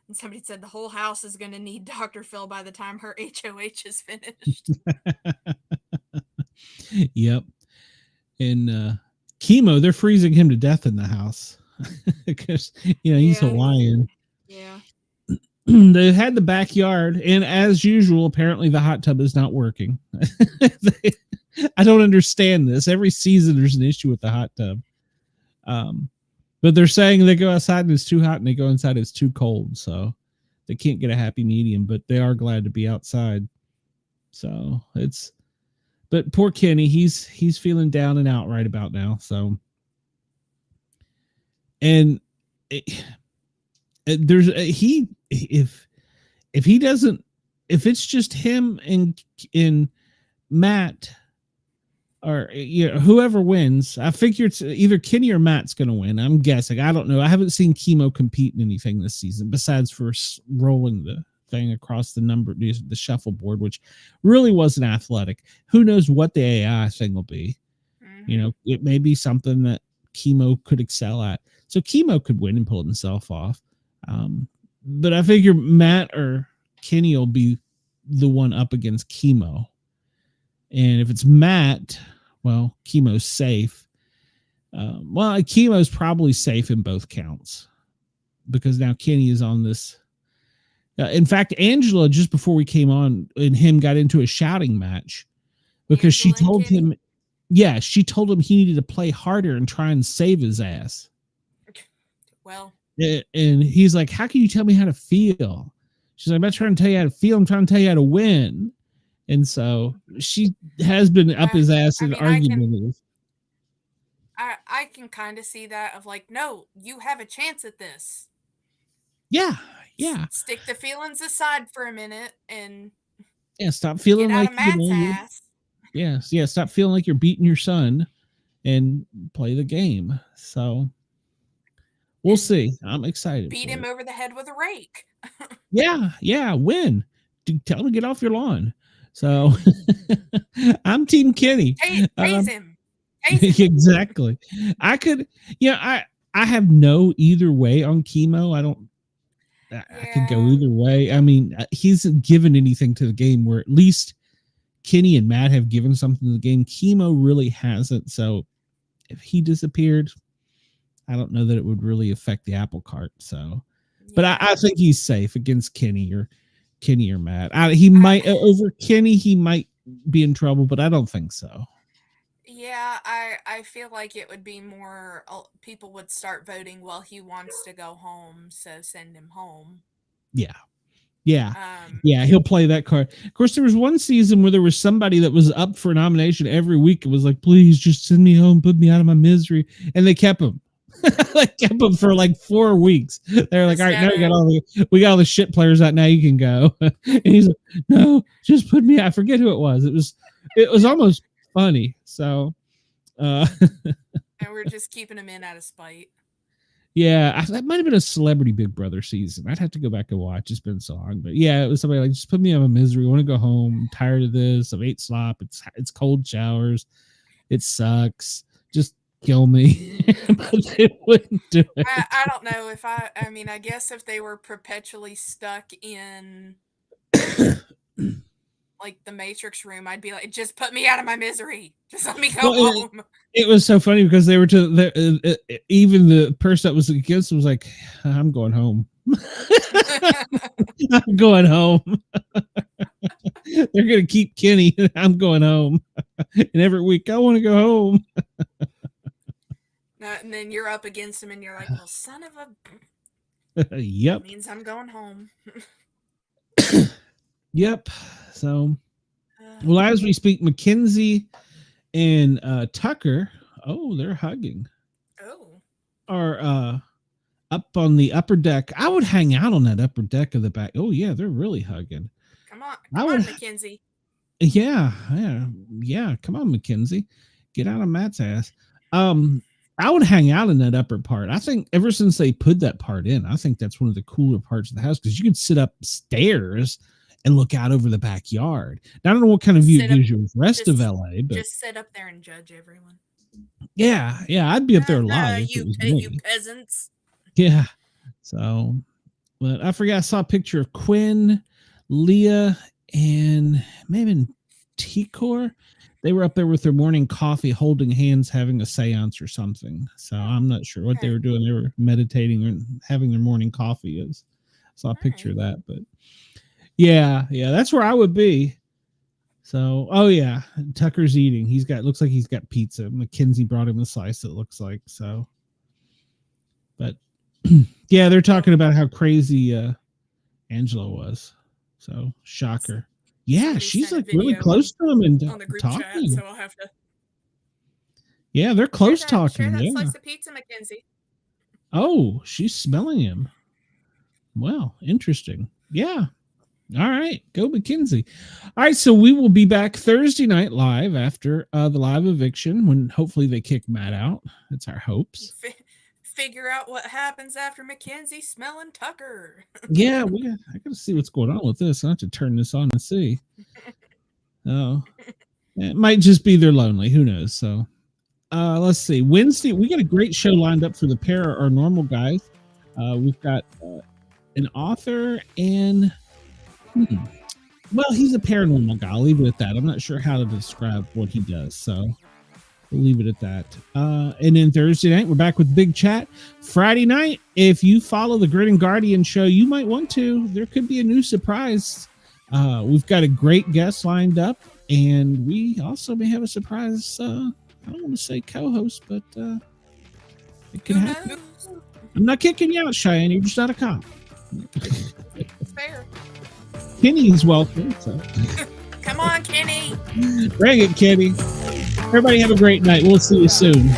And somebody said the whole house is going to need Dr. Phil by the time her HOH is finished. Yep. And Chemo, they're freezing him to death in the house because he's Hawaiian. Yeah. They had the backyard, and as usual, apparently the hot tub is not working. I don't understand this. Every season there's an issue with the hot tub. But they're saying they go outside and it's too hot, and they go inside and it's too cold. So they can't get a happy medium, but they are glad to be outside. So but poor Kenny, he's feeling down and out right about now. So, and if it's just him and Matt, or whoever wins, I figure it's either Kenny or Matt's going to win. I'm guessing. I don't know. I haven't seen Chemo compete in anything this season besides for rolling the thing across the shuffleboard, which really wasn't athletic. Who knows what the AI thing will be? Mm-hmm. It may be something that Chemo could excel at. So Chemo could win and pull himself off. But I figure Matt or Kenny will be the one up against Chemo. And if it's Matt, well, Chemo's safe. Chemo's probably safe in both counts because now Kenny is on this. In fact, Angela, just before we came on, and him got into a shouting match because she told him he needed to play harder and try and save his ass. Well, and he's like, how can you tell me how to feel? She's like, I'm not trying to tell you how to feel. I'm trying to tell you how to win. And so she has been up his ass in argument. I can kind of see that of like, no, you have a chance at this. Yeah. Stick the feelings aside for a minute and stop feeling get like out of Matt's ass. Yeah, stop feeling like you're beating your son and play the game. So we'll see. I'm excited. Beat him over the head with a rake. Yeah, win. Tell him to get off your lawn. So I'm Team Kenny. Praise him. Exactly. I could, I have no either way on Chemo. I could go either way. I mean, he's given anything to the game where at least Kenny and Matt have given something to the game. Chemo really hasn't. So if he disappeared, I don't know that it would really affect the apple cart. So, but I think he's safe against Kenny or Matt. He might over Kenny. He might be in trouble, but I don't think so. Yeah, I feel like it would be more people would start voting. Well, he wants to go home, so send him home. Yeah, he'll play that card. Of course, there was one season where there was somebody that was up for nomination every week. It was like, please just send me home, put me out of my misery, and they kept him. They kept him for like 4 weeks. They're like, all right, now we got all the shit players out. Now you can go. And he's like, no, just put me out. I forget who it was. It was almost funny. So, and we're just keeping him in out of spite. Yeah, that might have been a Celebrity Big Brother season. I'd have to go back and watch. It's been so long, but yeah, it was somebody like, just put me out of misery. I want to go home. I'm tired of this. I've ate slop. It's cold showers. It sucks. Just kill me. But they wouldn't do it. I don't know if I mean, I guess if they were perpetually stuck in like the Matrix room, I'd be like, just put me out of my misery. Just let me go home. It was so funny because they were even the person that was against was like, I'm going home. I'm going home. They're going to keep Kenny. I'm going home. And every week, I want to go home. And then you're up against him and you're like, well, son of a... Yep. That means I'm going home. Yep. So, well, as we speak, Mackenzie and Tucker, they're hugging. Are up on the upper deck. I would hang out on that upper deck of the back. Oh yeah, they're really hugging. Come on, Mackenzie. Yeah. Come on, Mackenzie, get out of Matt's ass. I would hang out in that upper part. I think ever since they put that part in, I think that's one of the cooler parts of the house because you can sit upstairs and look out over the backyard. Now, I don't know what kind of view it gives you with the rest of LA, but just sit up there and judge everyone. Yeah, I'd be up there live. You peasants. Yeah. So But I forgot, I saw a picture of Quinn, Leah, and maybe T-Core. They were up there with their morning coffee, holding hands, having a seance or something. So I'm not sure what they were doing. They were meditating or having their morning coffee. I saw a picture of that. But yeah, that's where I would be. So, oh yeah, Tucker's eating. Looks like he's got pizza. Mackenzie brought him a slice, it looks like. So, but yeah, they're talking about how crazy Angela was. So, shocker. Yeah, Somebody she's sent a like really video close to him and on the group talking. chat, so I'll have to. Yeah, they're close talking. Share that Yeah. slice of pizza, Mackenzie. Oh, she's smelling him. Well, interesting. Yeah. All right. Go Mackenzie. All right. So we will be back Thursday night live after the live eviction when hopefully they kick Matt out. That's our hopes. Figure out what happens after Mackenzie smelling Tucker. Yeah. I got to see what's going on with this. I have to turn this on and see. Oh, it might just be they're lonely. Who knows? So let's see. Wednesday, we got a great show lined up for the pair, our normal guys. We've got an author and well, he's a paranormal guy. I'll leave it at that. I'm not sure how to describe what he does, so we'll leave it at that. And then Thursday night, we're back with Big Chat. Friday night, if you follow the Grid and Guardian show, you might want to. There could be a new surprise. We've got a great guest lined up, and we also may have a surprise. I don't want to say co-host, but it can happen. I'm not kicking you out, Cheyenne. You're just not a cop. Fair. Kenny's welcome. So. Come on, Kenny. Bring it, Kenny. Everybody have a great night. We'll see you soon.